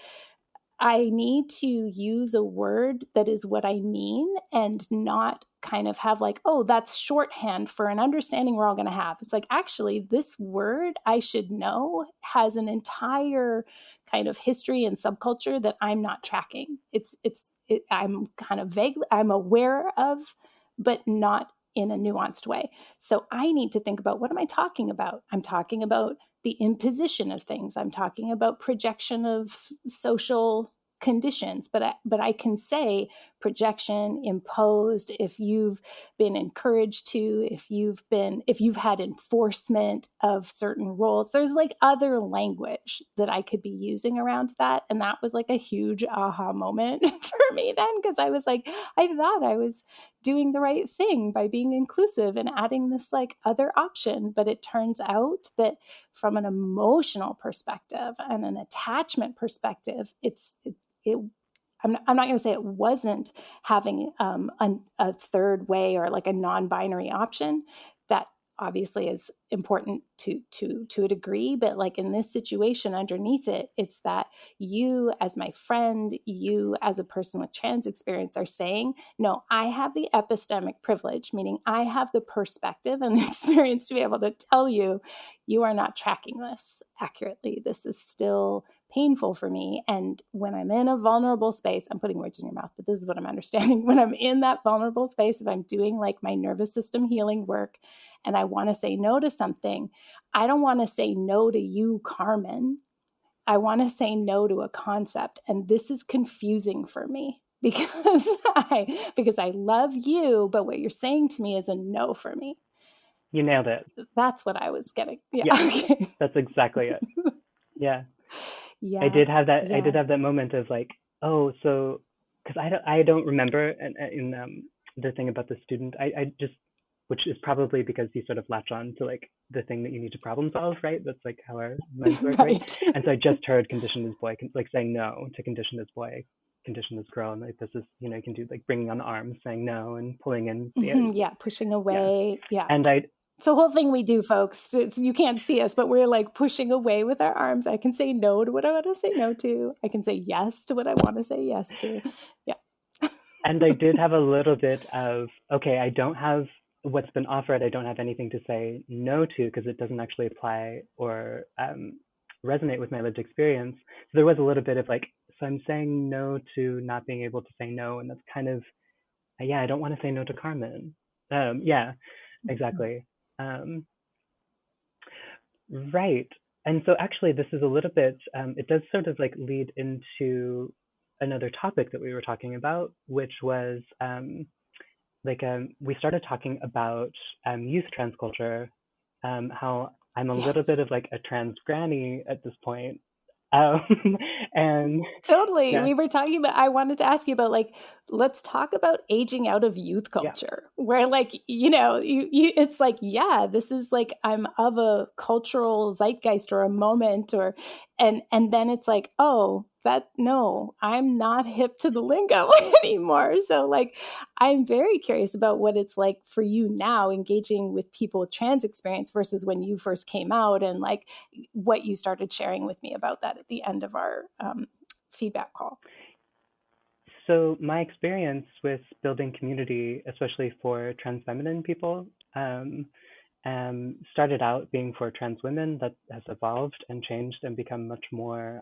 I need to use a word that is what I mean and not kind of have like, oh, that's shorthand for an understanding we're all going to have. It's like, actually, this word I should know has an entire kind of history and subculture that I'm not tracking. I'm kind of vague, I'm aware of, but not in a nuanced way. So I need to think about, what am I talking about? I'm talking about the imposition of things. I'm talking about projection of social conditions, but I can say projection, imposed, if you've been encouraged to, if you've had enforcement of certain roles. There's like other language that I could be using around that. And that was like a huge aha moment for me then, because I was like, I thought I was doing the right thing by being inclusive and adding this like other option. But it turns out that from an emotional perspective and an attachment perspective, I'm not going to say it wasn't having a third way or like a non-binary option. That obviously is important to a degree, but like in this situation underneath it, it's that you as my friend, you as a person with trans experience are saying, no, I have the epistemic privilege, meaning I have the perspective and the experience to be able to tell you, you are not tracking this accurately. This is still painful for me. And when I'm in a vulnerable space, I'm putting words in your mouth, but this is what I'm understanding. When I'm in that vulnerable space, if I'm doing like my nervous system healing work and I want to say no to something, I don't want to say no to you, Carmen. I want to say no to a concept. And this is confusing for me because I love you, but what you're saying to me is a no for me. You nailed it. That's what I was getting. Yeah. Okay. That's exactly it. Yeah. Yeah. I did have that. Yeah. I did have that moment of like, oh, so because I don't remember in the thing about the student. I just, which is probably because you sort of latch on to like the thing that you need to problem solve, right? That's like how our minds work, right? And so I just heard condition as boy, like saying no to condition as boy, condition as girl, and like this is, you can do like bringing on the arms, saying no, and pulling in. Yeah, pushing away. Yeah. And it's a whole thing we do, folks. You can't see us, but we're like pushing away with our arms. I can say no to what I want to say no to. I can say yes to what I want to say yes to. Yeah. And I did have a little bit of, okay, I don't have what's been offered. I don't have anything to say no to because it doesn't actually apply or resonate with my lived experience. So there was a little bit of like, so I'm saying no to not being able to say no. And that's kind of, I don't want to say no to Carmen. Yeah, exactly. Right. And so actually this is a little bit, it does sort of like lead into another topic that we were talking about, which was we started talking about youth trans culture, how I'm a little bit of like a trans granny at this point. And Totally. yeah, We were talking about, I wanted to ask you about like, let's talk about aging out of youth yeah. culture, where like, it's like, yeah, this is like, I'm of a cultural zeitgeist or a moment and then it's like, oh, no, I'm not hip to the lingo anymore. So like, I'm very curious about what it's like for you now engaging with people with trans experience versus when you first came out and like what you started sharing with me about that at the end of our, feedback call. So my experience with building community, especially for trans feminine people, um, started out being for trans women. That has evolved and changed and become much more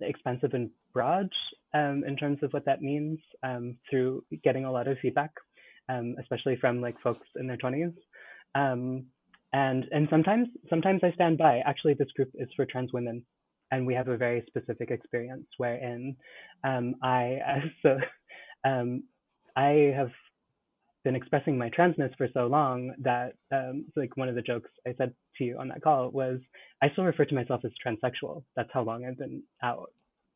expansive and broad in terms of what that means through getting a lot of feedback, especially from like folks in their 20s. Um, and sometimes I stand by. Actually, this group is for trans women, and we have a very specific experience wherein I so um, I have been expressing my transness for so long that like one of the jokes I said to you on that call was I still refer to myself as transsexual. That's how long I've been out.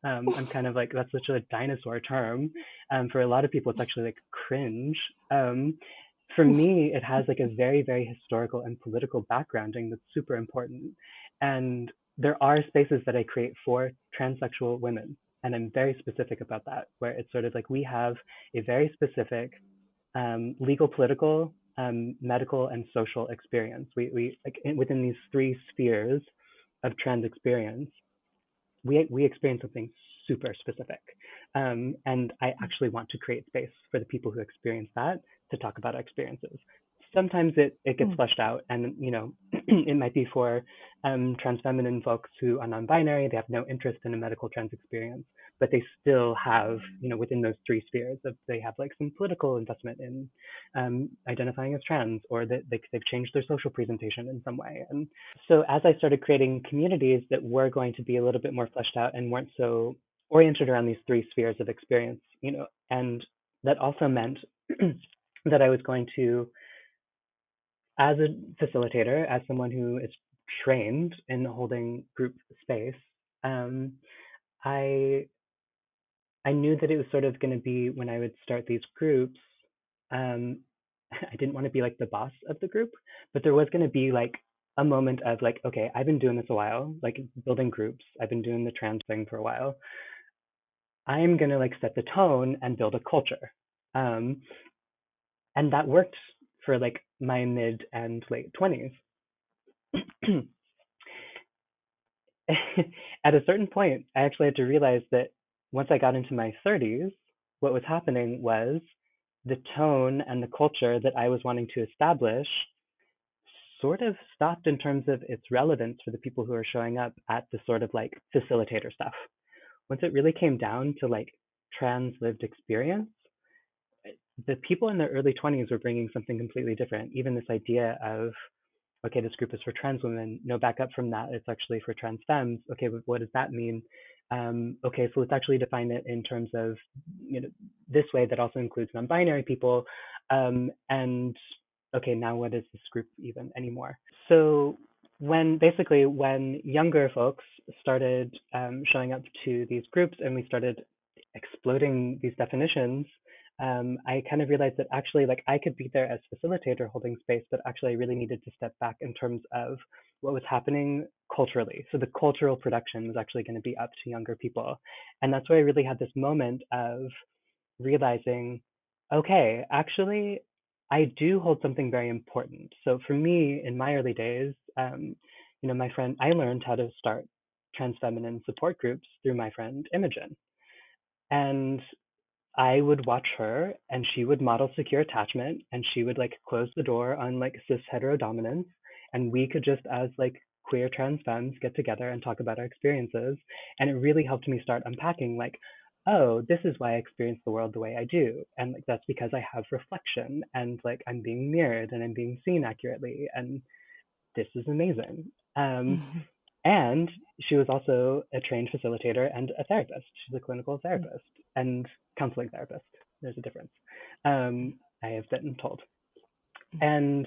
I'm kind of like that's such a dinosaur term. For a lot of people, it's actually like cringe. For me, it has like a very very historical and political backgrounding that's super important. And there are spaces that I create for transsexual women, and I'm very specific about that. Where it's sort of like we have a very specific legal, political, medical, and social experience. We like within these three spheres of trans experience, we experience something super specific. And I actually want to create space for the people who experience that to talk about our experiences. Sometimes it gets fleshed out, and it might be for trans feminine folks who are non-binary. They have no interest in a medical trans experience, but they still have within those three spheres of they have like some political investment in identifying as trans, or that they've changed their social presentation in some way. And so as I started creating communities that were going to be a little bit more fleshed out and weren't so oriented around these three spheres of experience, and that also meant that I was going to, as a facilitator, as someone who is trained in holding group space, um, I I knew that it was sort of going to be when I would start these groups. Um, I didn't want to be like the boss of the group, but there was going to be like a moment of like, okay, I've been doing this a while, like building groups. I've been doing the trans thing for a while. I'm going to like set the tone and build a culture. Um, and that worked for like my mid and late 20s. At a certain point, I actually had to realize that once I got into my 30s, what was happening was the tone and the culture that I was wanting to establish sort of stopped in terms of its relevance for the people who are showing up at the sort of like facilitator stuff. Once it really came down to like trans lived experience, the people in their early 20s were bringing something completely different. Even this idea of, okay, this group is for trans women. No, back up from that, it's actually for trans femmes. Okay, but what does that mean? Okay, so let's actually define it in terms of, this way that also includes non-binary people. And okay, now what is this group even anymore? So when younger folks started showing up to these groups and we started exploding these definitions, I kind of realized that actually, like, I could be there as facilitator holding space, but actually, I really needed to step back in terms of what was happening culturally. So the cultural production was actually going to be up to younger people, and that's where I really had this moment of realizing, okay, actually, I do hold something very important. So for me, in my early days, my friend, I learned how to start trans feminine support groups through my friend Imogen. And I would watch her and she would model secure attachment and she would like close the door on like cis hetero dominance. And we could just, as like queer trans femmes, get together and talk about our experiences. And it really helped me start unpacking like, oh, this is why I experience the world the way I do. And like that's because I have reflection and like I'm being mirrored and I'm being seen accurately. And this is amazing. And she was also a trained facilitator and a therapist. She's a clinical therapist and counseling therapist. There's a difference. I have been told. And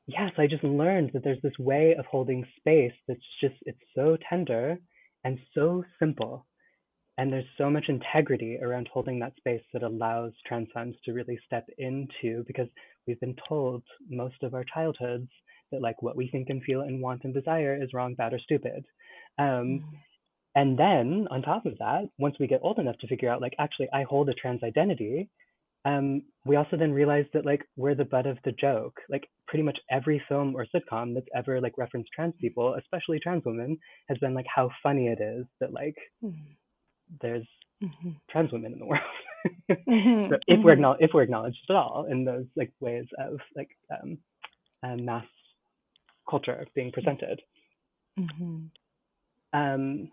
yeah, so I just learned that there's this way of holding space that's just, it's so tender and so simple. And there's so much integrity around holding that space that allows trans femmes to really step into, because we've been told most of our childhoods that like what we think and feel and want and desire is wrong, bad, or stupid. Um, and then on top of that, once we get old enough to figure out like actually I hold a trans identity, we also then realized that like we're the butt of the joke. Like pretty much every film or sitcom that's ever like referenced trans people, especially trans women, has been like how funny it is that like there's Mm-hmm. trans women in the world. Mm-hmm. So if we're acknowledged at all in those like ways of like mass culture being presented. Mm-hmm. Um,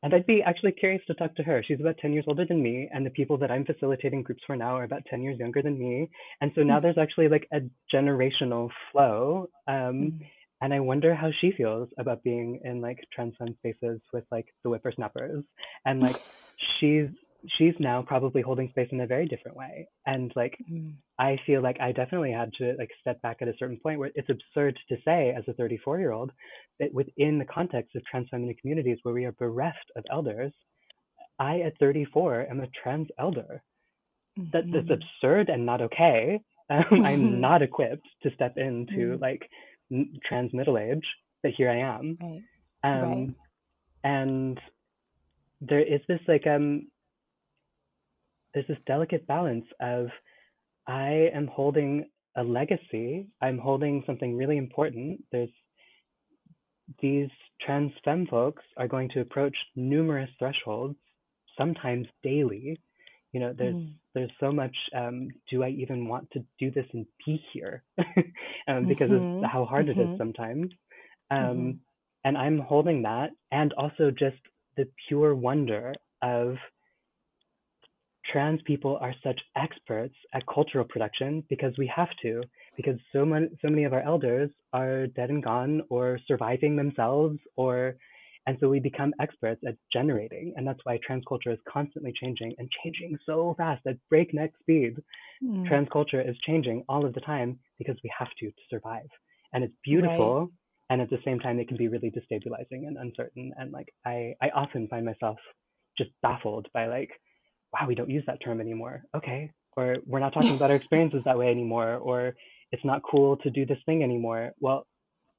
And I'd be actually curious to talk to her. She's about 10 years older than me, and the people that I'm facilitating groups for now are about 10 years younger than me. And so now there's actually like a generational flow. And I wonder how she feels about being in like trans femme spaces with like the whippersnappers. And like she's she's now probably holding space in a very different way. And like I feel like I definitely had to like step back at a certain point where it's absurd to say as a 34-year-old that within the context of trans feminine communities where we are bereft of elders, I at 34 am a trans elder. That's absurd and not okay. I'm not equipped to step into like trans middle age, but here I am. Right. Right. And there is this like there's this delicate balance of I am holding a legacy. I'm holding something really important. There's these trans femme folks are going to approach numerous thresholds, sometimes daily. You know, there's so much. Do I even want to do this and be here? Because of how hard it is sometimes. And I'm holding that, and also just the pure wonder of trans people are such experts at cultural production because we have to, because so many of our elders are dead and gone or surviving themselves, or and so we become experts at generating, and that's why trans culture is constantly changing and changing so fast at breakneck speed. Trans culture is changing all of the time because we have to survive, and it's beautiful. Right. And at the same time it can be really destabilizing and uncertain, and like I often find myself just baffled by like, wow, we don't use that term anymore. Okay. Or we're not talking about our experiences that way anymore. Or it's not cool to do this thing anymore. Well,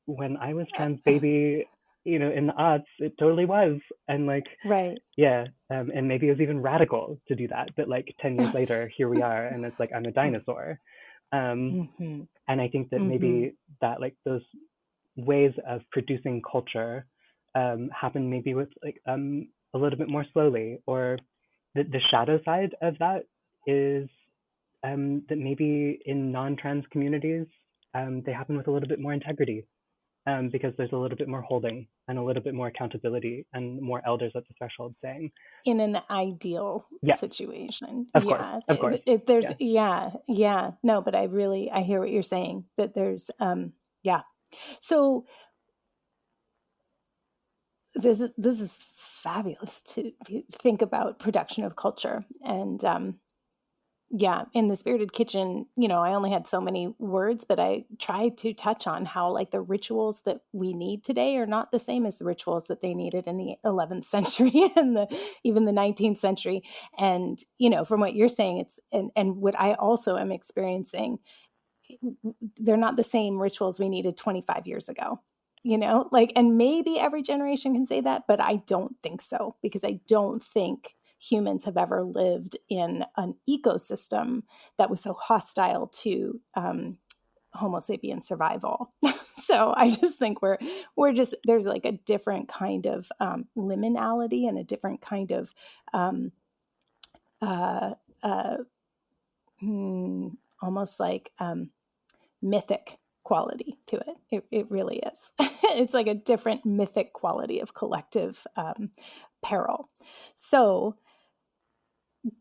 when I was trans baby, in the aughts, it totally was. And like, Right. yeah. And maybe it was even radical to do that. But like 10 years later, here we are. And it's like, I'm a dinosaur. And I think that maybe that like those ways of producing culture happen maybe with like a little bit more slowly, or the shadow side of that is that maybe in non-trans communities they happen with a little bit more integrity, because there's a little bit more holding and a little bit more accountability and more elders at the threshold saying, in an ideal yeah, situation. of course, Yeah. of course, There's, yeah. yeah. No, but I hear what you're saying, that there's, yeah. So this is fabulous to think about production of culture. And, yeah, in the Spirited Kitchen, I only had so many words, but I tried to touch on how like the rituals that we need today are not the same as the rituals that they needed in the 11th century and even the 19th century. And, from what you're saying, it's, and what I also am experiencing, they're not the same rituals we needed 25 years ago. And maybe every generation can say that, but I don't think so, because I don't think humans have ever lived in an ecosystem that was so hostile to Homo sapiens survival. So I just think there's like a different kind of liminality and a different kind of uh, uh, almost like mythic quality to it. It really is. It's like a different mythic quality of collective peril. So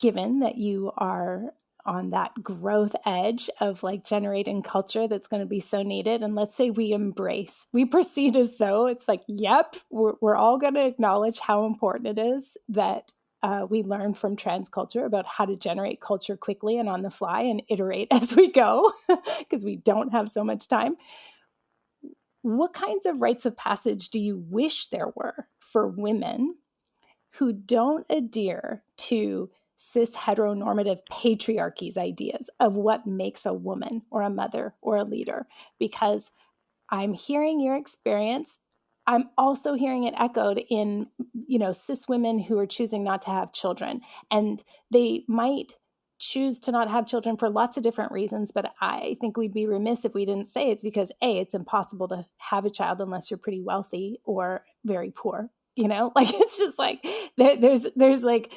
given that you are on that growth edge of like generating culture that's going to be so needed, and let's say we proceed as though it's like, yep, we're all going to acknowledge how important it is that we learn from trans culture about how to generate culture quickly and on the fly and iterate as we go because we don't have so much time. What kinds of rites of passage do you wish there were for women who don't adhere to cis heteronormative patriarchy's ideas of what makes a woman or a mother or a leader? Because I'm hearing your experience. I'm also hearing it echoed in, cis women who are choosing not to have children. And they might choose to not have children for lots of different reasons, but I think we'd be remiss if we didn't say it's because A, it's impossible to have a child unless you're pretty wealthy or very poor. Like it's just like there's like,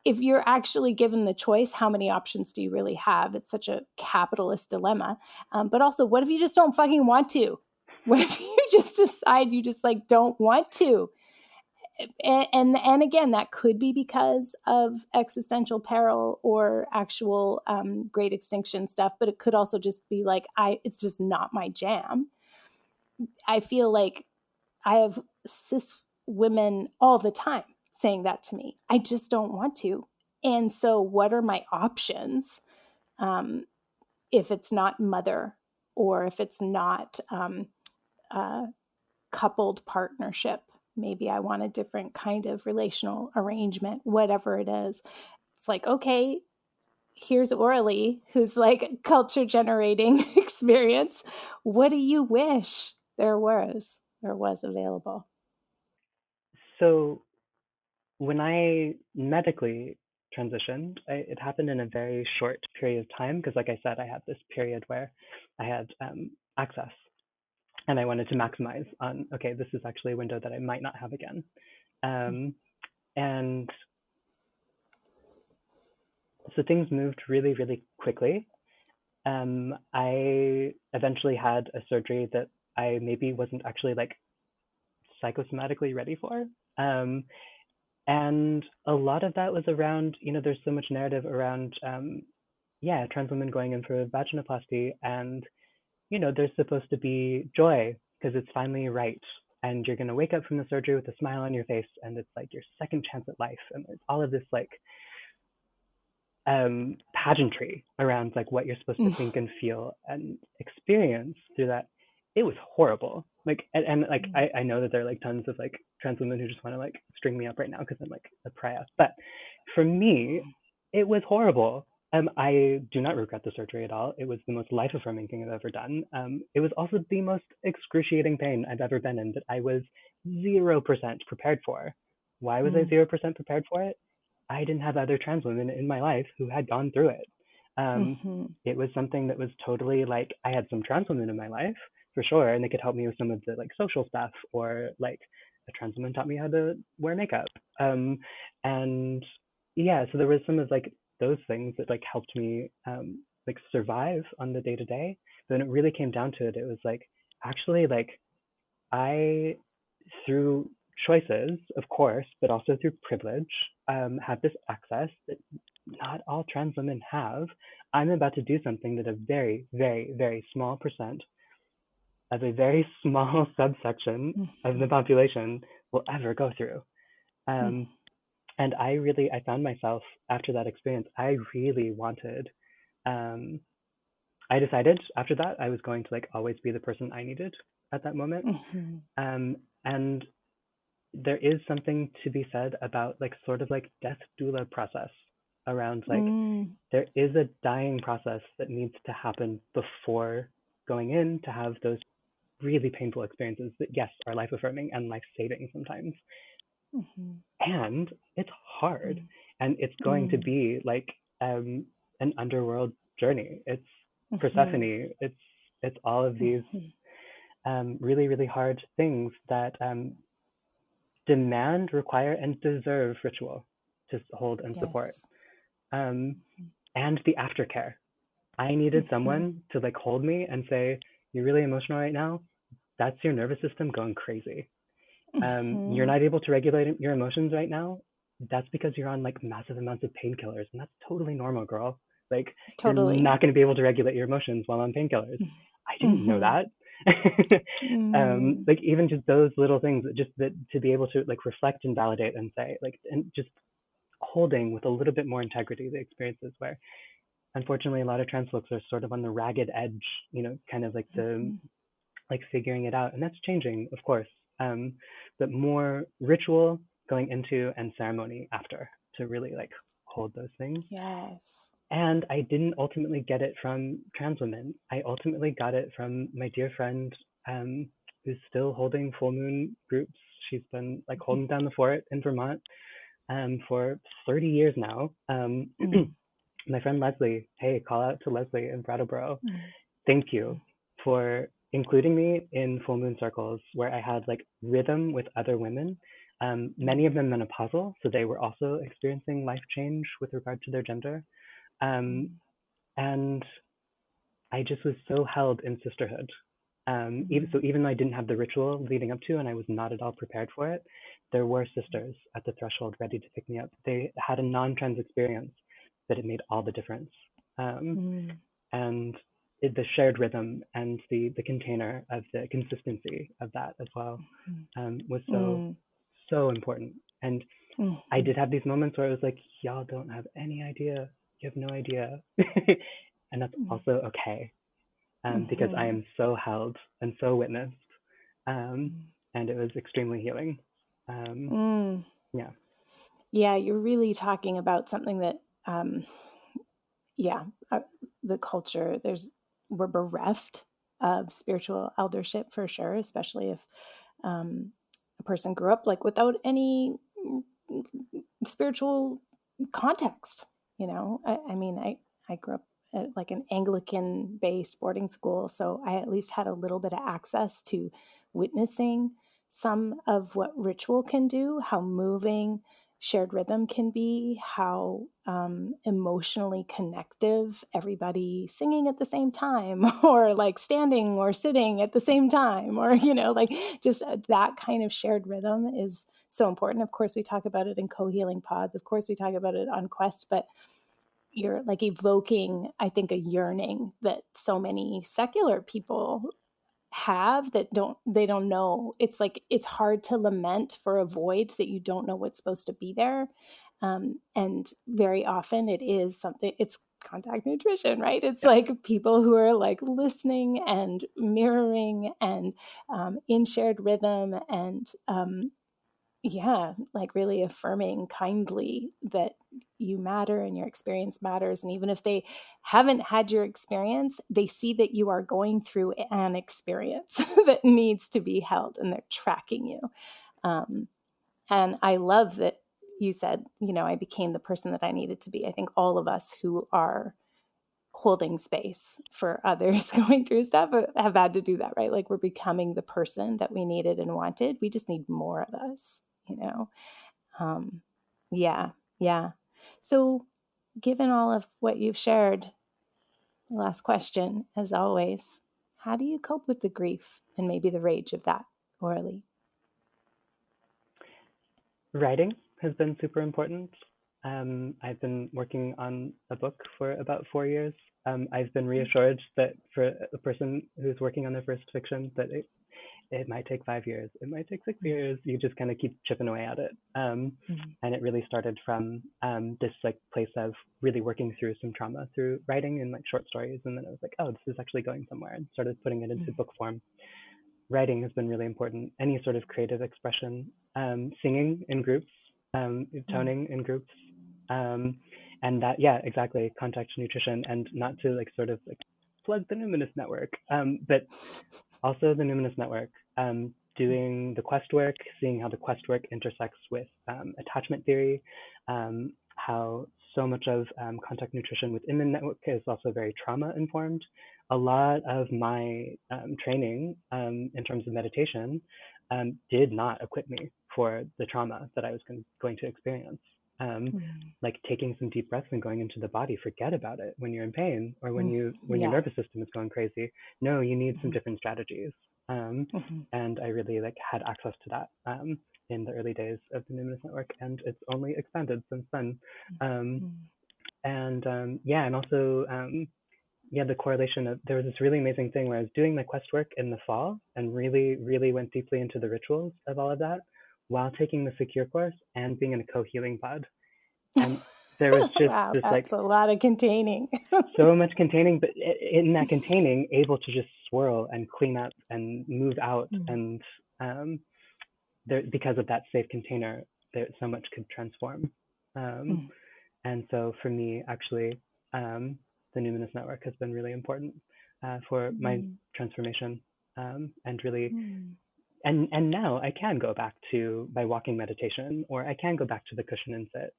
if you're actually given the choice, how many options do you really have? It's such a capitalist dilemma. But also, what if you just don't fucking want to? What if you just decide you just like don't want to? And again, that could be because of existential peril or actual great extinction stuff, but it could also just be like, it's just not my jam. I feel like I have cis women all the time saying that to me. I just don't want to. And so what are my options if it's not mother or if it's not coupled partnership? Maybe I want a different kind of relational arrangement, whatever it is. It's like, okay, here's Aurelie, who's like culture generating experience. What do you wish there was available? So when I medically transitioned, it happened in a very short period of time because, like I said, I had this period where I had access and I wanted to maximize on, okay, this is actually a window that I might not have again. And so things moved really, really quickly. I eventually had a surgery that I maybe wasn't actually like psychosomatically ready for. And a lot of that was around, there's so much narrative around, trans women going in for vaginoplasty, and, there's supposed to be joy because it's finally right. And you're going to wake up from the surgery with a smile on your face, and it's like your second chance at life. And there's all of this like pageantry around like what you're supposed to think and feel and experience through that. It was horrible. Like, and like, I know that there are like tons of like trans women who just want to like string me up right now because I'm like a pariah. But for me, it was horrible. I do not regret the surgery at all. It was the most life-affirming thing I've ever done. It was also the most excruciating pain I've ever been in that I was 0% prepared for. Why was I 0% prepared for it? I didn't have other trans women in my life who had gone through it. It was something that was totally like, I had some trans women in my life for sure, and they could help me with some of the like social stuff, or like a trans woman taught me how to wear makeup. And yeah, so there was some of like those things that like helped me like survive on the day to day. But when it really came down to it, it was like actually like I, through choices, of course, but also through privilege, have this access that not all trans women have. I'm about to do something that a very, very, very small percent of a very small subsection of the population will ever go through. And I found myself after that experience, I really wanted, I decided after that I was going to like always be the person I needed at that moment. And there is something to be said about like sort of like death doula process around like there is a dying process that needs to happen before going in to have those really painful experiences that yes are life affirming and life saving sometimes. And it's hard, and it's going to be like an underworld journey. It's Persephone. It's all of these really, really hard things that demand, require, and deserve ritual to hold and support. And the aftercare. I needed someone to like hold me and say, "You're really emotional right now. That's your nervous system going crazy. You're not able to regulate your emotions right now. That's because you're on like massive amounts of painkillers, and that's totally normal, girl. Like you're not going to be able to regulate your emotions while on painkillers." I didn't know that. Like even just those little things, just that to be able to like reflect and validate and say like, and just holding with a little bit more integrity the experiences where unfortunately a lot of trans folks are sort of on the ragged edge, kind of like the like figuring it out, and that's changing, of course. But more ritual going into and ceremony after to really like hold those things. Yes. And I didn't ultimately get it from trans women. I ultimately got it from my dear friend, who's still holding full moon groups. She's been like holding down the fort in Vermont for 30 years now. My friend Leslie, hey, call out to Leslie in Brattleboro. Thank you for including me in full moon circles where I had like rhythm with other women, many of them menopausal, so they were also experiencing life change with regard to their gender. And I just was so held in sisterhood. Even though I didn't have the ritual leading up to, and I was not at all prepared for it, there were sisters at the threshold ready to pick me up. They had a non-trans experience, but it made all the difference. And the shared rhythm and the container of the consistency of that as well was so important. And I did have these moments where I was like, y'all don't have any idea. You have no idea. And that's also okay, because I am so held and so witnessed. And it was extremely healing. Yeah. Yeah, you're really talking about something that, the culture, we're bereft of spiritual eldership for sure, especially if a person grew up like without any spiritual context. I grew up at like an Anglican based boarding school, so I at least had a little bit of access to witnessing some of what ritual can do, how moving shared rhythm can be, how emotionally connective everybody singing at the same time or like standing or sitting at the same time, or like just that kind of shared rhythm is so important. Of course we talk about it in co-healing pods, of course we talk about it on Quest, but you're like evoking, I think, a yearning that so many secular people have that they don't know. It's like it's hard to lament for a void that you don't know what's supposed to be there. And very often it's contact nutrition, right? It's like people who are like listening and mirroring and in shared rhythm and like really affirming kindly that you matter and your experience matters. And even if they haven't had your experience, they see that you are going through an experience that needs to be held and they're tracking you. And I love that you said, I became the person that I needed to be. I think all of us who are holding space for others going through stuff have had to do that, right? Like we're becoming the person that we needed and wanted. We just need more of us. Yeah. So given all of what you've shared, last question, as always, how do you cope with the grief and maybe the rage of that, Aurelie? Writing has been super important. I've been working on a book for about 4 years. I've been reassured that for a person who's working on their first fiction, that it might take 5 years, it might take 6 years. You just kind of keep chipping away at it. And it really started from this like place of really working through some trauma through writing and like short stories. And then I was like, oh, this is actually going somewhere, and started putting it into book form. Writing has been really important. Any sort of creative expression, singing in groups, toning in groups, and that, exactly, contact nutrition, and not to like sort of like plug the Numinous Network, but also the Numinous Network, doing the quest work, seeing how the quest work intersects with attachment theory, how so much of contact nutrition within the network is also very trauma informed. A lot of my training in terms of meditation did not equip me for the trauma that I was going to experience. Like taking some deep breaths and going into the body. Forget about it when you're in pain or when your nervous system is going crazy. No, you need some different strategies. And I really like had access to that in the early days of the Numinous Network, and it's only expanded since then. And also the correlation of, there was this really amazing thing where I was doing my quest work in the fall and really, really went deeply into the rituals of all of that while taking the Secure course and being in a co-healing pod. And there was just Wow, this like that's a lot of containing. so much containing, but in that containing, able to just swirl and clean up and move out. Mm, And um, there, because of that safe container, there so much could transform. Um, mm, and so for me, actually, the Numinous Network has been really important for my mm, transformation, and really, mm, and now I can go back to my walking meditation, or I can go back to the cushion and sit,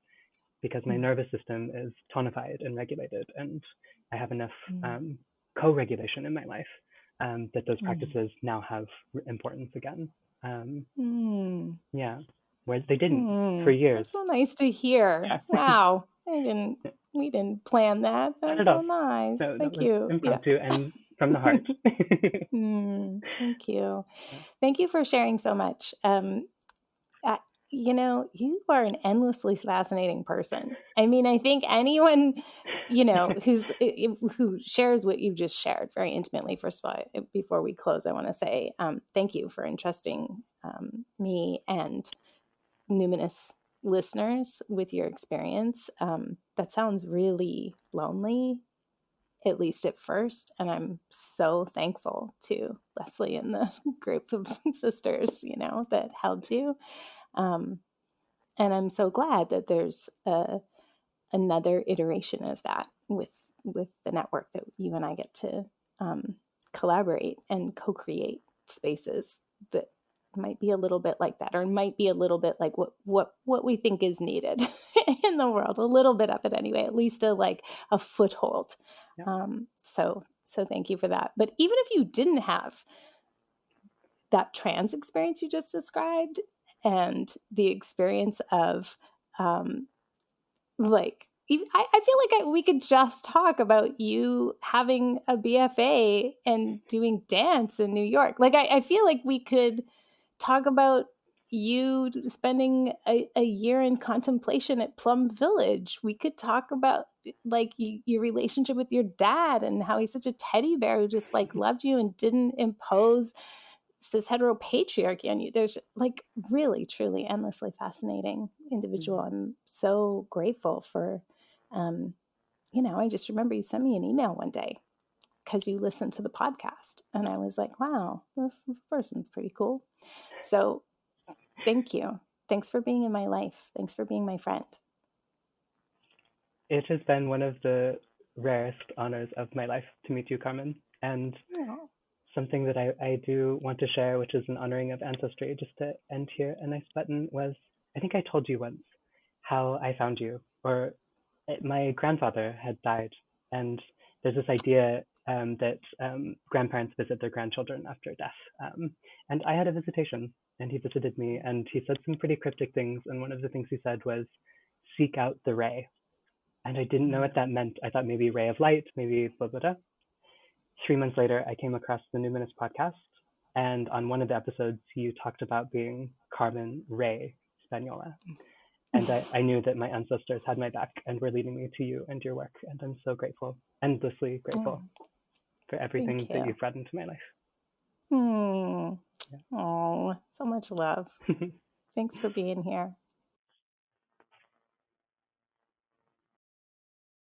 because my mm, nervous system is tonified and regulated, and I have enough mm, co-regulation in my life, that those mm, practices now have importance again. Um, mm, yeah, whereas they didn't for mm. years. That's so nice to hear. Yeah. Wow. We didn't plan that. Not That's at all. so nice. No, that Thank was you. Yeah. impromptu and from the heart. Thank you. Yeah. Thank you for sharing so much. Uh, you are an endlessly fascinating person. I mean, I think anyone, who shares what you've just shared very intimately. First of all, before we close, I want to say thank you for entrusting me and Numinous listeners with your experience. That sounds really lonely, at least at first. And I'm so thankful to Leslie and the group of sisters, that held you. Um, and I'm so glad that there's another iteration of that with the network, that you and I get to collaborate and co-create spaces that might be a little bit like that, or might be a little bit like what we think is needed in the world, a little bit of it anyway, at least a foothold. Yeah. So thank you for that. But even if you didn't have that trans experience you just described, and the experience of I feel like we could just talk about you having a BFA and doing dance in New York. Like, I feel like we could talk about you spending a year in contemplation at Plum Village. We could talk about your relationship with your dad and how he's such a teddy bear who just loved you and didn't impose cis heteropatriarchy on you. There's really, truly, endlessly fascinating individual. I'm so grateful for, I just remember you sent me an email one day because you listened to the podcast, and I was like, wow, this person's pretty cool. So thank you. Thanks for being in my life. Thanks for being my friend. It has been one of the rarest honors of my life to meet you, Carmen. And Oh. something that I do want to share, which is an honoring of ancestry, just to end here, a nice button, was I think I told you once how I found you, or my grandfather had died, and there's this idea that grandparents visit their grandchildren after death. And I had a visitation, and he visited me, and he said some pretty cryptic things. And one of the things he said was, seek out the ray. And I didn't know what that meant. I thought maybe ray of light, maybe blah, blah, blah. 3 months later, I came across the Numinous podcast. And on one of the episodes, you talked about being Carmen Ray Spaniola. And I knew that my ancestors had my back and were leading me to you and your work. And I'm so grateful, endlessly grateful for everything that you've brought into my life. Yeah. Oh, so much love. Thanks for being here.